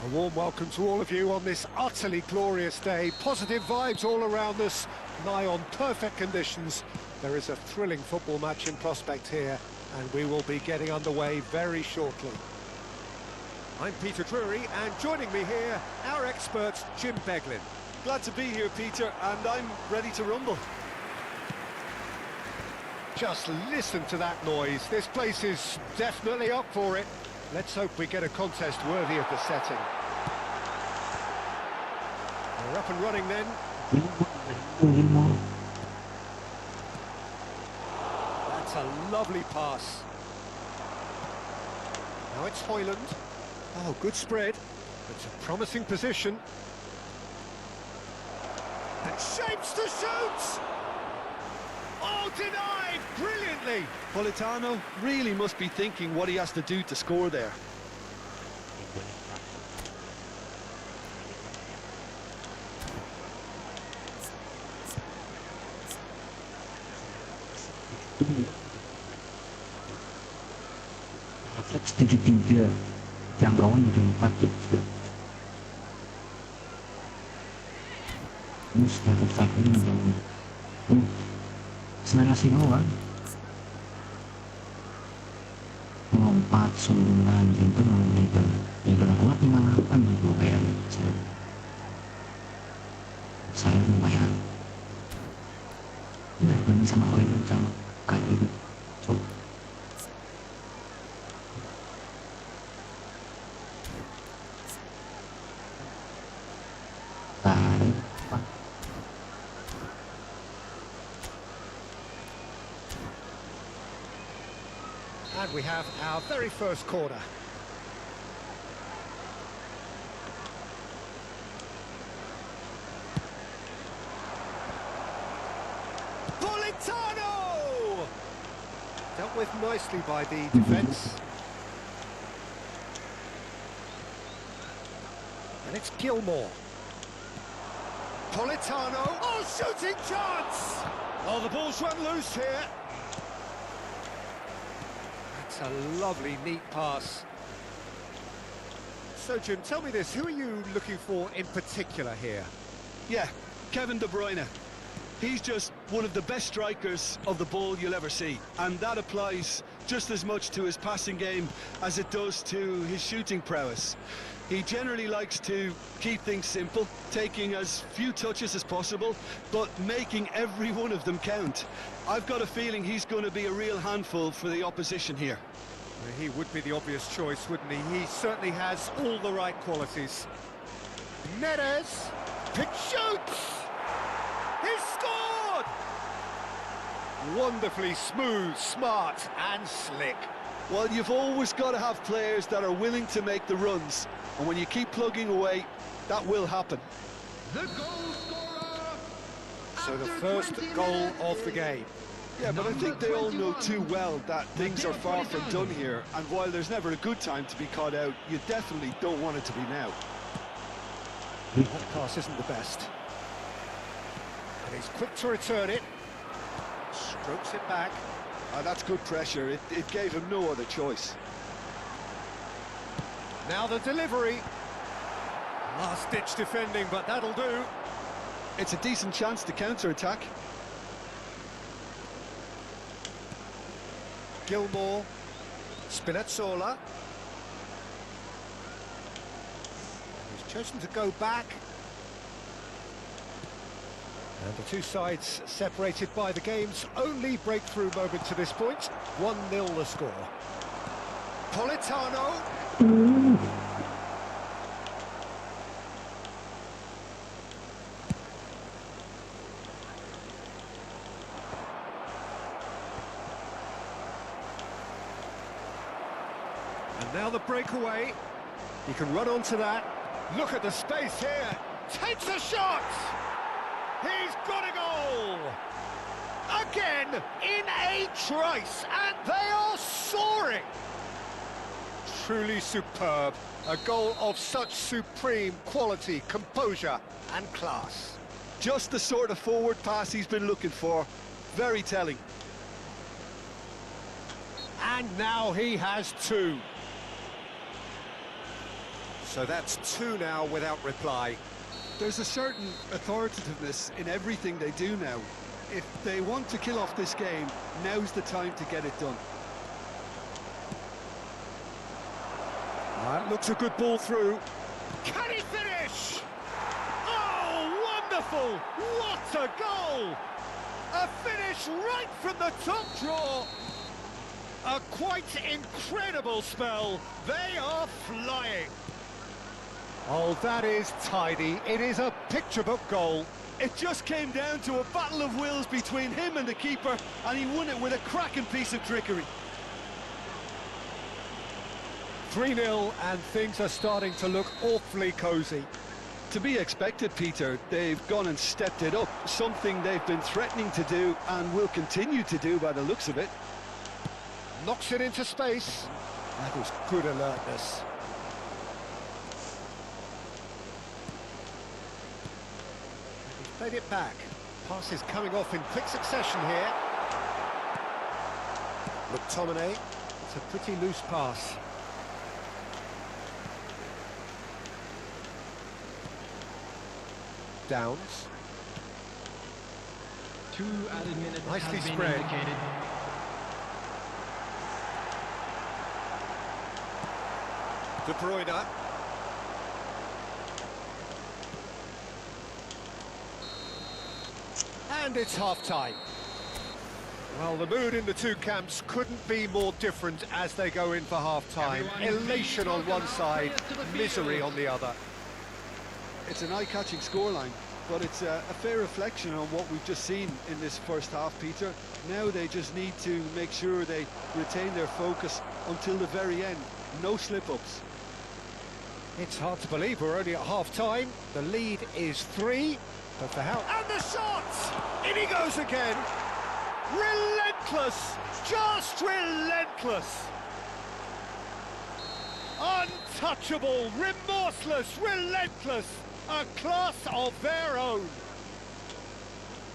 A warm welcome to all of you on this utterly glorious day. Positive vibes all around us, nigh on perfect conditions. There is a thrilling football match in prospect here, and we will be getting underway very shortly. I'm Peter Drury, and joining me here, our expert, Jim Beglin. Glad to be here, Peter, and I'm ready to rumble. Just listen to that noise. This place is definitely up for it. Let's hope we get a contest worthy of the setting. We're up and running then. That's a lovely pass. Now it's Hoyland. Oh, good spread. It's a promising position. And shapes to shoot! Oh, denied brilliantly! Politano really must be thinking what he has to do to score there. Refleks 73 jangkauan 74 ini sudah tercapai menjadi sebenarnya bawah melompat sundulan gitu itu kuat 58 gitu kayak saya lumayan ini sama koin sama kayak gitu coba. And we have our very first corner. Politano! Dealt with nicely by the defence. And it's Gilmore. Politano, oh, shooting chance! Oh, the ball's run loose here. That's a lovely, neat pass. So, Jim, tell me this, who are you looking for in particular here? Yeah, Kevin De Bruyne. He's just one of the best strikers of the ball you'll ever see, and that applies just as much to his passing game as it does to his shooting prowess. He generally likes to keep things simple, taking as few touches as possible, but making every one of them count. I've got a feeling he's going to be a real handful for the opposition here. Well, he would be the obvious choice, wouldn't he? He certainly has all the right qualities. Neres, pick shoots! He's scored! Wonderfully smooth, smart and slick. Well, you've always got to have players that are willing to make the runs, and when you keep plugging away, that will happen. The goal scorer. So the after first 20 goal minutes of the game. Yeah, but I think they all know 21. too well that things are far from done here, and while there's never a good time to be caught out, you definitely don't want it to be now. That pass isn't the best. And he's quick to return it. Strokes it back. That's good pressure. It gave him no other choice. Now the delivery. Last-ditch defending, but that'll do. It's a decent chance to counter-attack. Gilmore. Spinazzola. He's chosen to go back. And the two sides separated by the game's only breakthrough moment to this point. 1-0 the score. Politano. And now the breakaway. He can run onto that. Look at the space here. Takes a shot. He's got a goal! Again, in a trice, and they are soaring! Truly superb. A goal of such supreme quality, composure and class. Just the sort of forward pass he's been looking for. Very telling. And now he has two. So that's two now without reply. There's a certain authoritativeness in everything they do now. If they want to kill off this game, now's the time to get it done. That looks a good ball through. Can he finish? Oh, Wonderful! What a goal! A finish right from the top draw. A quite incredible spell. They are flying. Oh, that is tidy. It is a picture-book goal. It just came down to a battle of wills between him and the keeper, and he won it with a cracking piece of trickery. 3-0, and things are starting to look awfully cosy. To be expected, Peter. They've gone and stepped it up, something they've been threatening to do and will continue to do by the looks of it. Knocks it into space. That was good alertness. He's played it back. Pass is coming off in quick succession here. McTominay. It's a pretty loose pass. Downs. 2 added minutes Nicely have been spread. indicated. De Bruyne. And it's half-time. Well, the mood in the two camps couldn't be more different as they go in for half-time. Elation on one side, misery on the other. It's an eye-catching scoreline, but it's a fair reflection on what we've just seen in this first half, Peter. Now they just need to make sure they retain their focus until the very end. No slip-ups. It's hard to believe we're only at half-time. The lead is 3, but for how... And the shot! In he goes again! Relentless! Just relentless! Untouchable, remorseless, relentless! A class of their own!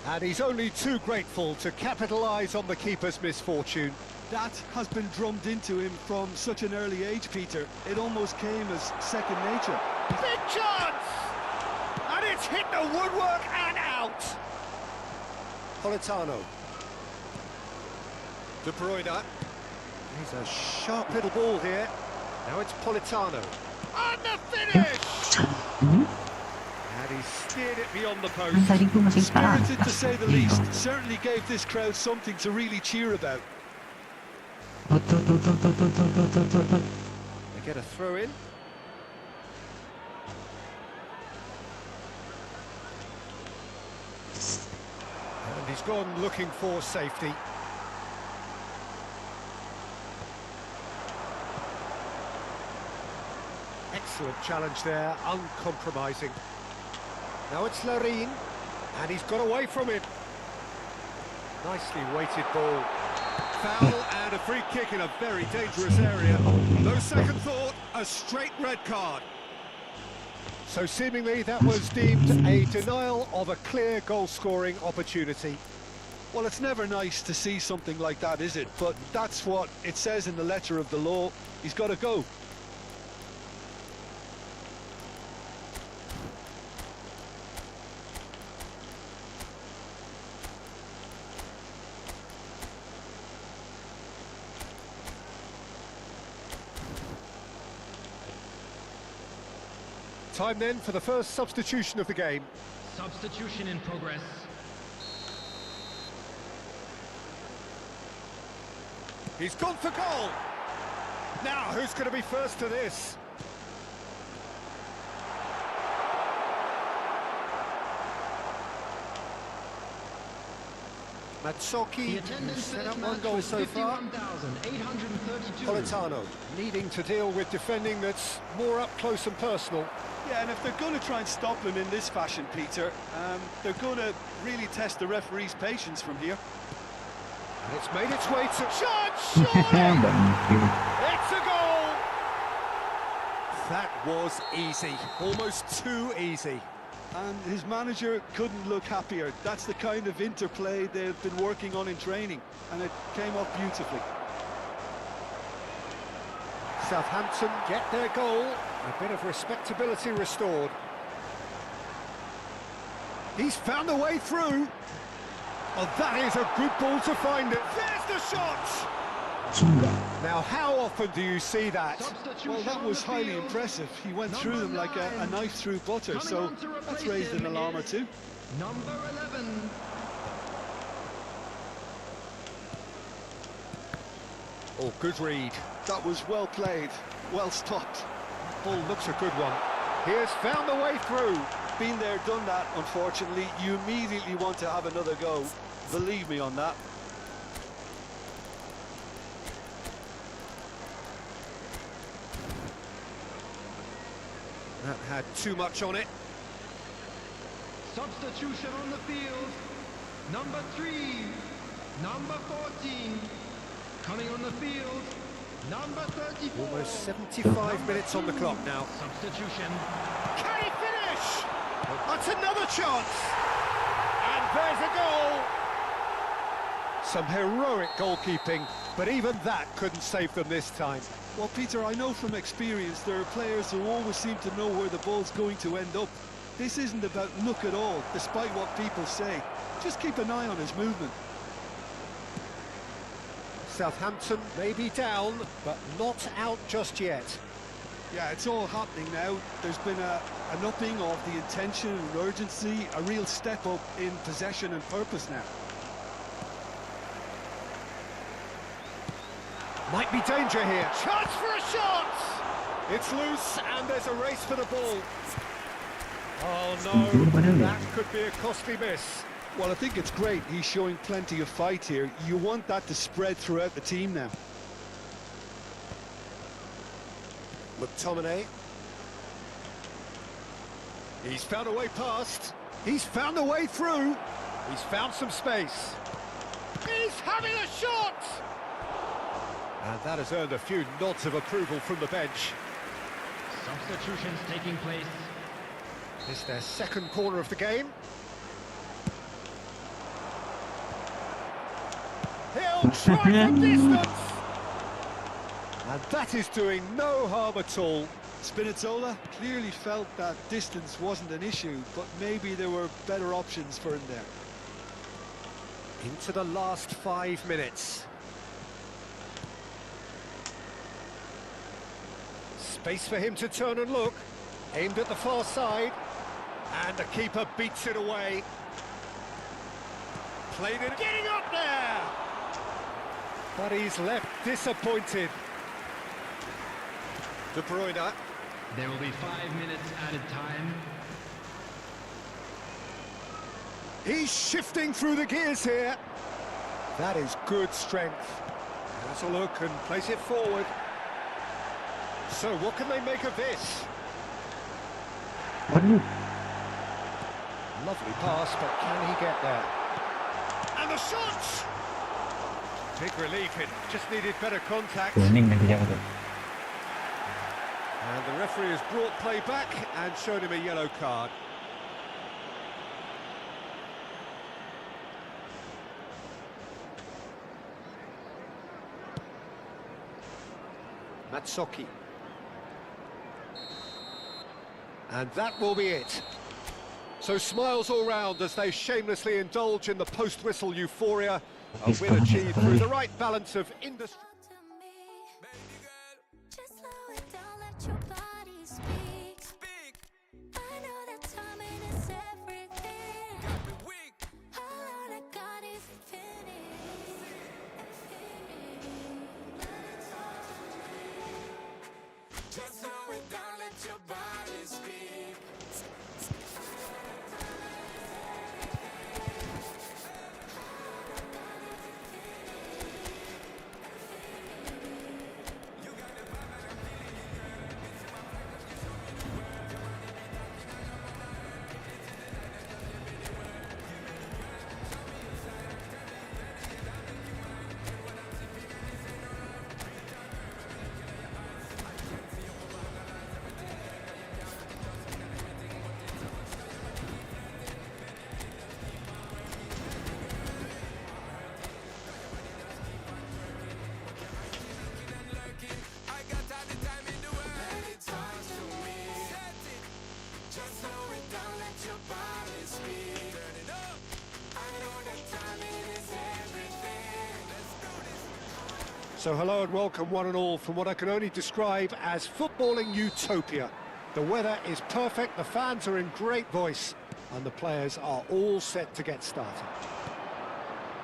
And he's only too grateful to capitalise on the keeper's misfortune. That has been drummed into him from such an early age, Peter. It almost came as second nature. Big chance! And it's hit the woodwork and out! Politano. De Bruyne. He's a sharp little ball here. Now it's Politano. And the finish! And he steered it beyond the post. Ang galing ko masing paraan. Spirited to say the least. Certainly gave this crowd something to really cheer about. Tot. They get a throw in. And he's gone looking for safety. Excellent challenge there, uncompromising. Now it's Larine, and he's got away from it. Nicely weighted ball. Foul and a free kick in a very dangerous area. No second thought, a straight red card. So seemingly that was deemed a denial of a clear goal-scoring opportunity. Well, it's never nice to see something like that, is it? But that's what it says in the letter of the law. He's got to go. Time then for the first substitution of the game. Substitution in progress. He's gone for goal. Now, who's going to be first to this? Matsoki, who's set up one goal so far. 51,832. Politano, needing to deal with defending that's more up close and personal. Yeah, and if they're going to try and stop him in this fashion, Peter, they're going to really test the referee's patience from here. And it's made its way to... Shot! Surely! It's a goal! That was easy. Almost too easy. And his manager couldn't look happier. That's the kind of interplay they've been working on in training, and it came off beautifully. Southampton get their goal. A bit of respectability restored. He's found a way through. Oh, that is a good ball to find it. There's the shot! Now, how often do you see that? Well, that was highly impressive. He went through them like a knife through butter, so that's raised an alarm or two. number 11. Oh, good read. That was well played, well stopped. Ball looks a good one. He has found the way through. Been there, done that, unfortunately. You immediately want to have another go. Believe me on that. That had too much on it. Substitution on the field. Number 3, number 14. Coming on the field, number 34. Almost 75 minutes on the clock now. Substitution. Can he finish? That's another chance. And there's a goal. Some heroic goalkeeping, but even that couldn't save them this time. Well, Peter, I know from experience there are players who always seem to know where the ball's going to end up. This isn't about luck at all, despite what people say. Just keep an eye on his movement. Southampton may be down, but not out just yet. Yeah, it's all happening now. There's been an upping of the intention and urgency, a real step up in possession and purpose now. Might be danger here. Chance for a shot! It's loose and there's a race for the ball. Oh no, that could be a costly miss. Well, I think it's great. He's showing plenty of fight here. You want that to spread throughout the team now. McTominay. He's found a way past. He's found a way through. He's found some space. He's having a shot! And that has earned a few nods of approval from the bench. Substitutions taking place. It's their second corner of the game. He'll try from distance! And that is doing no harm at all. Spinazzola clearly felt that distance wasn't an issue, but maybe there were better options for him there. Into the last 5 minutes. Space for him to turn and look. Aimed at the far side. And the keeper beats it away. Played it, getting up there! But he's left disappointed. De Bruyne. There will be 5 minutes added time. He's shifting through the gears here. That is good strength. Has a look and plays it forward. So what can they make of this? Lovely pass, but can he get there? And the shot! Big relief, it just needed better contact. And the referee has brought play back and shown him a yellow card. Matsoki. And that will be it. So smiles all round as they shamelessly indulge in the post-whistle euphoria. A win achieved through the right balance of industry. So hello and welcome one and all from what I can only describe as footballing utopia. The weather is perfect, the fans are in great voice, and the players are all set to get started.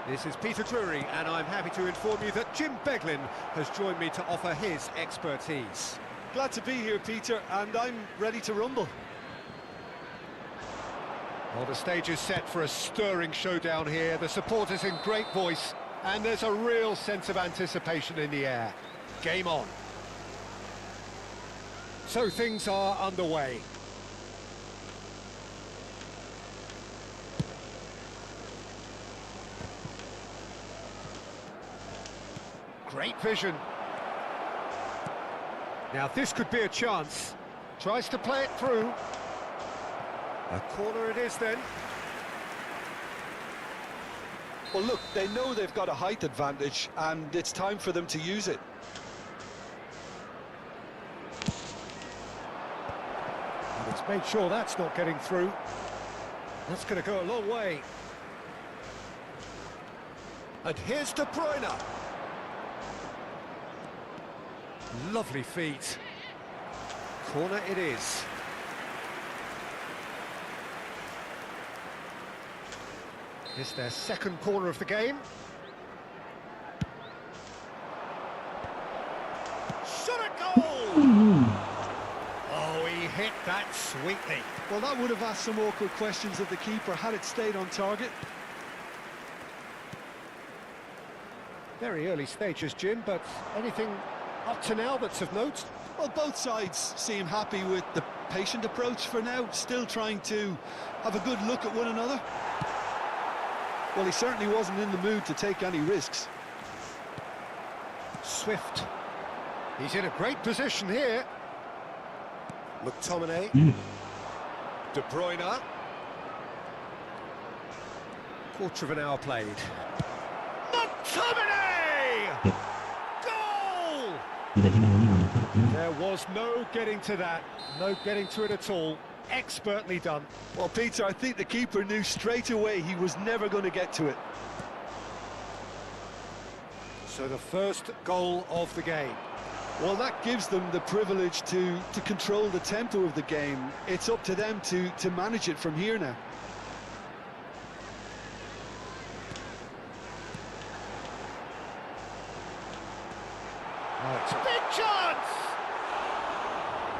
This is Peter Drury, and I'm happy to inform you that Jim Beglin has joined me to offer his expertise. Glad to be here, Peter, and I'm ready to rumble. Well, the stage is set for a stirring showdown here. The supporters in great voice, and there's a real sense of anticipation in the air. Game on. So things are underway. Great vision. Now this could be a chance. Tries to play it through. A corner it is then. Well, look, they know they've got a height advantage, and it's time for them to use it. And it's made sure that's not getting through. That's going to go a long way. And here's De Bruyne. Lovely feet. Corner it is. It's their second corner of the game. Shot a goal! Oh, he hit that sweetly. Well, that would have asked some awkward questions of the keeper had it stayed on target. Very early stages, Jim, but anything up to now that's of note? Well, both sides seem happy with the patient approach for now, still trying to have a good look at one another. Well, he certainly wasn't in the mood to take any risks. Swift. He's in a great position here. McTominay. De Bruyne. Quarter of an hour played. McTominay! Goal! There was no getting to that. No getting to it at all. Expertly done. Well, Peter, I think the keeper knew straight away he was never going to get to it. So the first goal of the game. Well, that gives them the privilege to control the tempo of the game. It's up to them to manage it from here now. Oh, it's a big chance!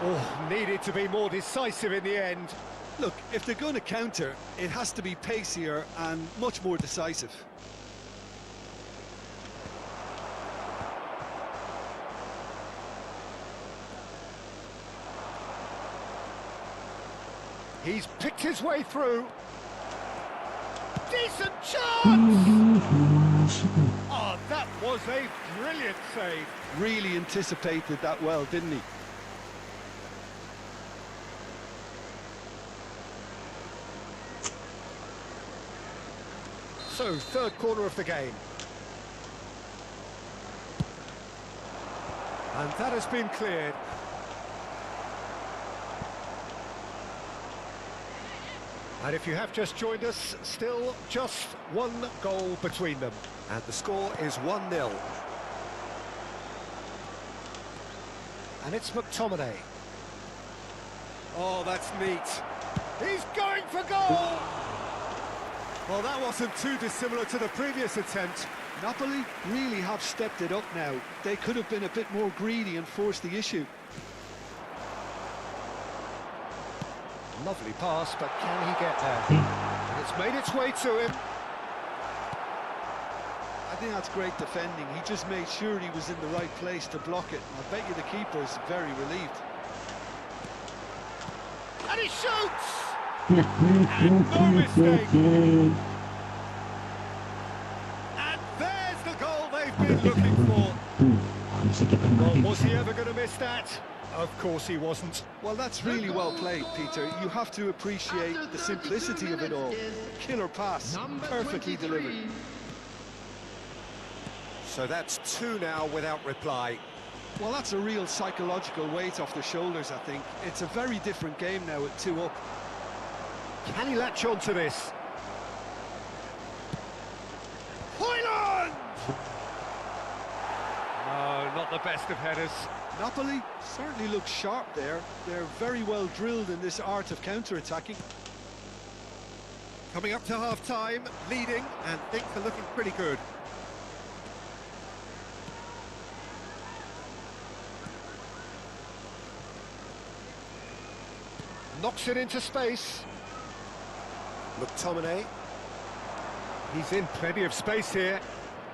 Oh, needed to be more decisive in the end. Look, if they're going to counter, it has to be pacier and much more decisive. He's picked his way through. Decent chance! Oh, that was a brilliant save. Really anticipated that well, didn't he? So, third corner of the game. And that has been cleared. And if you have just joined us, still just one goal between them. And the score is 1-0. And it's McTominay. Oh, that's neat. He's going for goal! Well, that wasn't too dissimilar to the previous attempt. Napoli really have stepped it up now. They could have been a bit more greedy and forced the issue. Lovely pass, but can he get there? And it's made its way to him. I think that's great defending. He just made sure he was in the right place to block it. I bet you the keeper's very relieved. And he shoots! And no mistake! And there's the goal they've been looking for. Well, was he ever going to miss that? Of course he wasn't. Well, that's really well played, Peter. You have to appreciate the simplicity of it all. Killer pass, perfectly delivered. So that's 2 now without reply. Well, that's a real psychological weight off the shoulders, I think. It's a very different game now at 2 up. Can he latch on to this? Hoyland! No, not the best of headers. Napoli certainly looks sharp there. They're very well drilled in this art of counter-attacking. Coming up to half-time, leading, and things are looking pretty good. Knocks it into space. McTominay. He's in plenty of space here.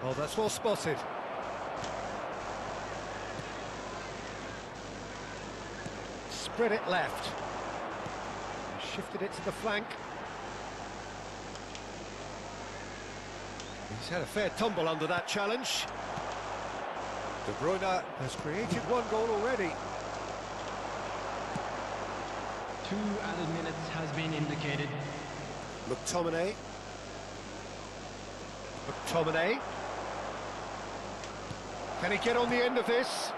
Oh, that's well spotted. Spread it left. Shifted it to the flank. He's had a fair tumble under that challenge. De Bruyne has created one goal already. 2 added minutes has been indicated. McTominay. McTominay. Can he get on the end of this?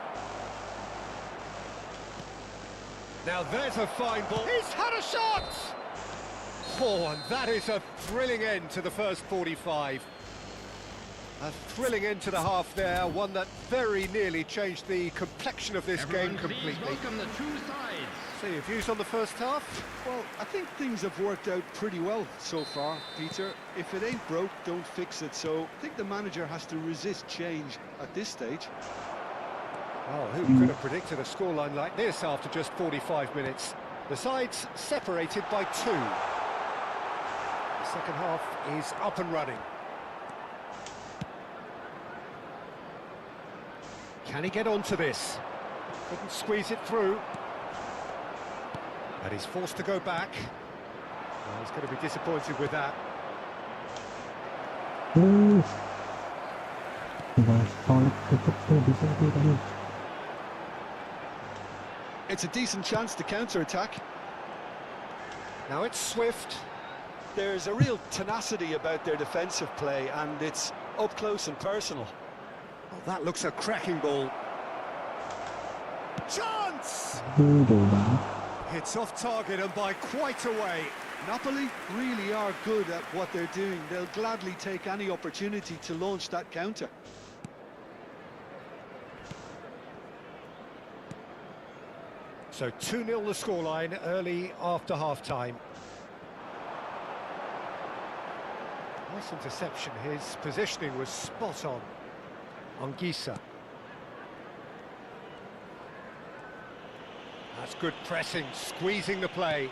Now there's a fine ball. He's had a shot! Oh, and that is a thrilling end to the first 45. A thrilling end to the half there, one that very nearly changed the complexion of this game completely. Welcome the two sides. So your views on the first half? Well, I think things have worked out pretty well so far, Peter. If it ain't broke, don't fix it. So I think the manager has to resist change at this stage. Oh, who could have predicted a scoreline like this after just 45 minutes? The sides separated by 2. The second half is up and running. Can he get onto this? Couldn't squeeze it through. And he's forced to go back. Well, he's going to be disappointed with that. It's a decent chance to counter-attack. Now it's Swift. There's a real tenacity about their defensive play, and it's up close and personal. Oh, that looks a cracking ball. Chance! Hits off target and by quite a way. Napoli really are good at what they're doing. They'll gladly take any opportunity to launch that counter. So 2-0 the scoreline early after half-time. Nice interception. His positioning was spot on. Anguissa. That's good pressing, squeezing the play.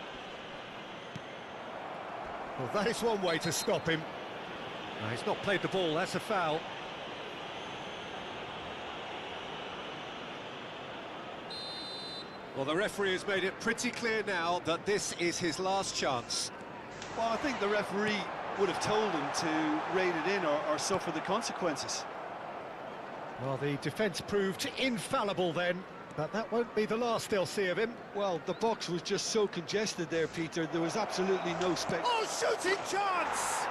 Well, that is one way to stop him. No, he's not played the ball, that's a foul. Well, the referee has made it pretty clear now that this is his last chance. Well, I think the referee would have told him to rein it in or suffer the consequences. Well, the defence proved infallible then, but that won't be the last they'll see of him. Well, the box was just so congested there, Peter. There was absolutely no space. Oh, shooting chance!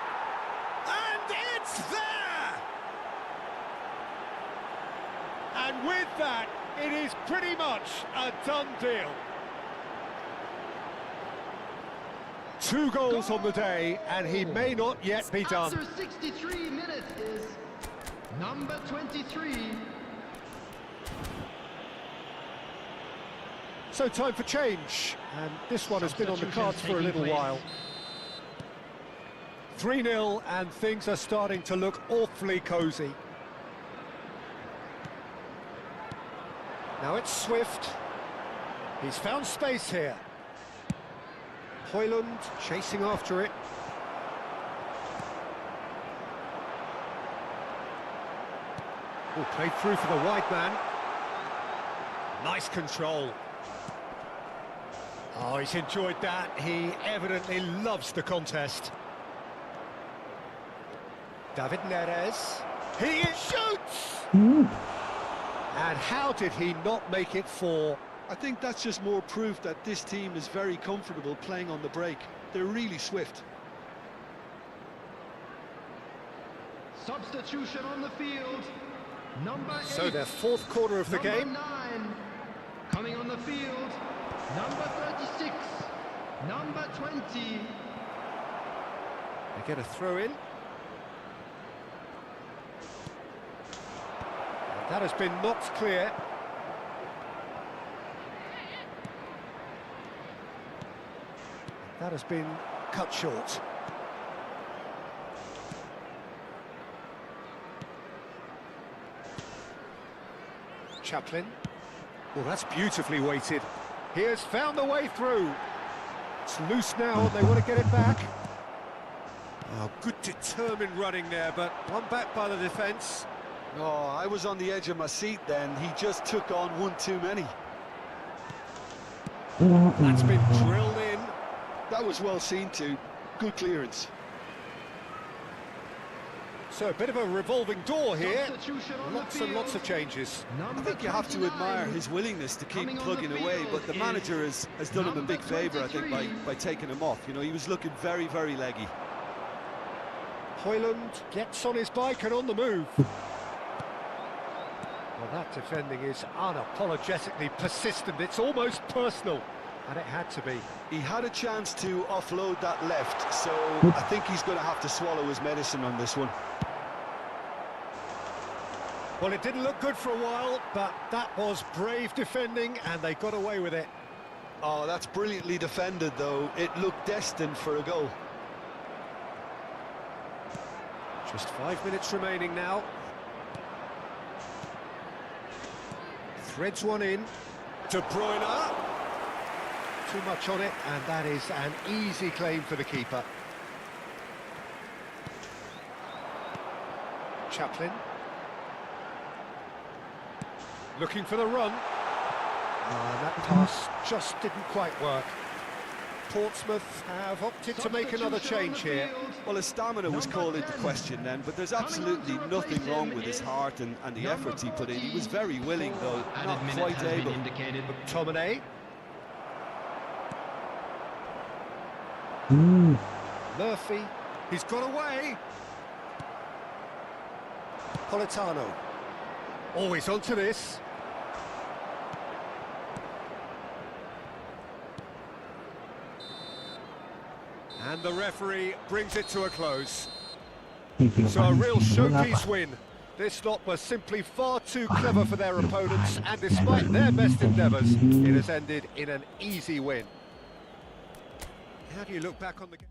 And it's there! And with that, it is pretty much a done deal. 2 goals on the day, and he may not yet be done. After 63 minutes is number 23. So time for change, and this one has been on the cards for a little while. 3-0, and things are starting to look awfully cosy. Now it's Swift. He's found space here. Højlund chasing after it. Oh, played through for the wide man. Nice control. Oh, he's enjoyed that. He evidently loves the contest. David Neres. He shoots! And how did he not make it 4? I think that's just more proof that this team is very comfortable playing on the break. They're really swift. Substitution on the field. Number 8. So their 4th quarter of the game. Number 9. Coming on the field. Number 36. Number 20. They get a throw in. And that has been knocked clear. That has been cut short. Chaplin. Well, that's beautifully weighted. He has found the way through. It's loose now and they want to get it back. Oh, good determined running there, but one back by the defence. Oh, I was on the edge of my seat then. He just took on one too many. That's been drilled in. That was well seen too. Good clearance. So a bit of a revolving door here. Substitution on the Lots and field. lots of changes. I think you have to admire his willingness to keep Coming on plugging the away, field but the is manager has done him a number big favour, I think, 23. by taking him off. You know, he was looking very, very leggy. Hoyland gets on his bike and on the move. Well, that defending is unapologetically persistent. It's almost personal, and it had to be. He had a chance to offload that left, so I think he's going to have to swallow his medicine on this one. Well, it didn't look good for a while, but that was brave defending, and they got away with it. Oh, that's brilliantly defended, though. It looked destined for a goal. Just 5 minutes remaining now. Threads one in. De Bruyne. Too much on it, and that is an easy claim for the keeper. Chaplin. Looking for the run. That pass just didn't quite work. Portsmouth have opted to make another change here. Well, his stamina was called into question then, but there's absolutely nothing wrong with his heart and the efforts he put in. He was very willing, though, not quite able. McTominay. Murphy. He's got away. Politano. Always onto this. And the referee brings it to a close. So a real showpiece win. This lot was simply far too clever for their opponents, and despite their best endeavours, it has ended in an easy win. How do you look back on the game?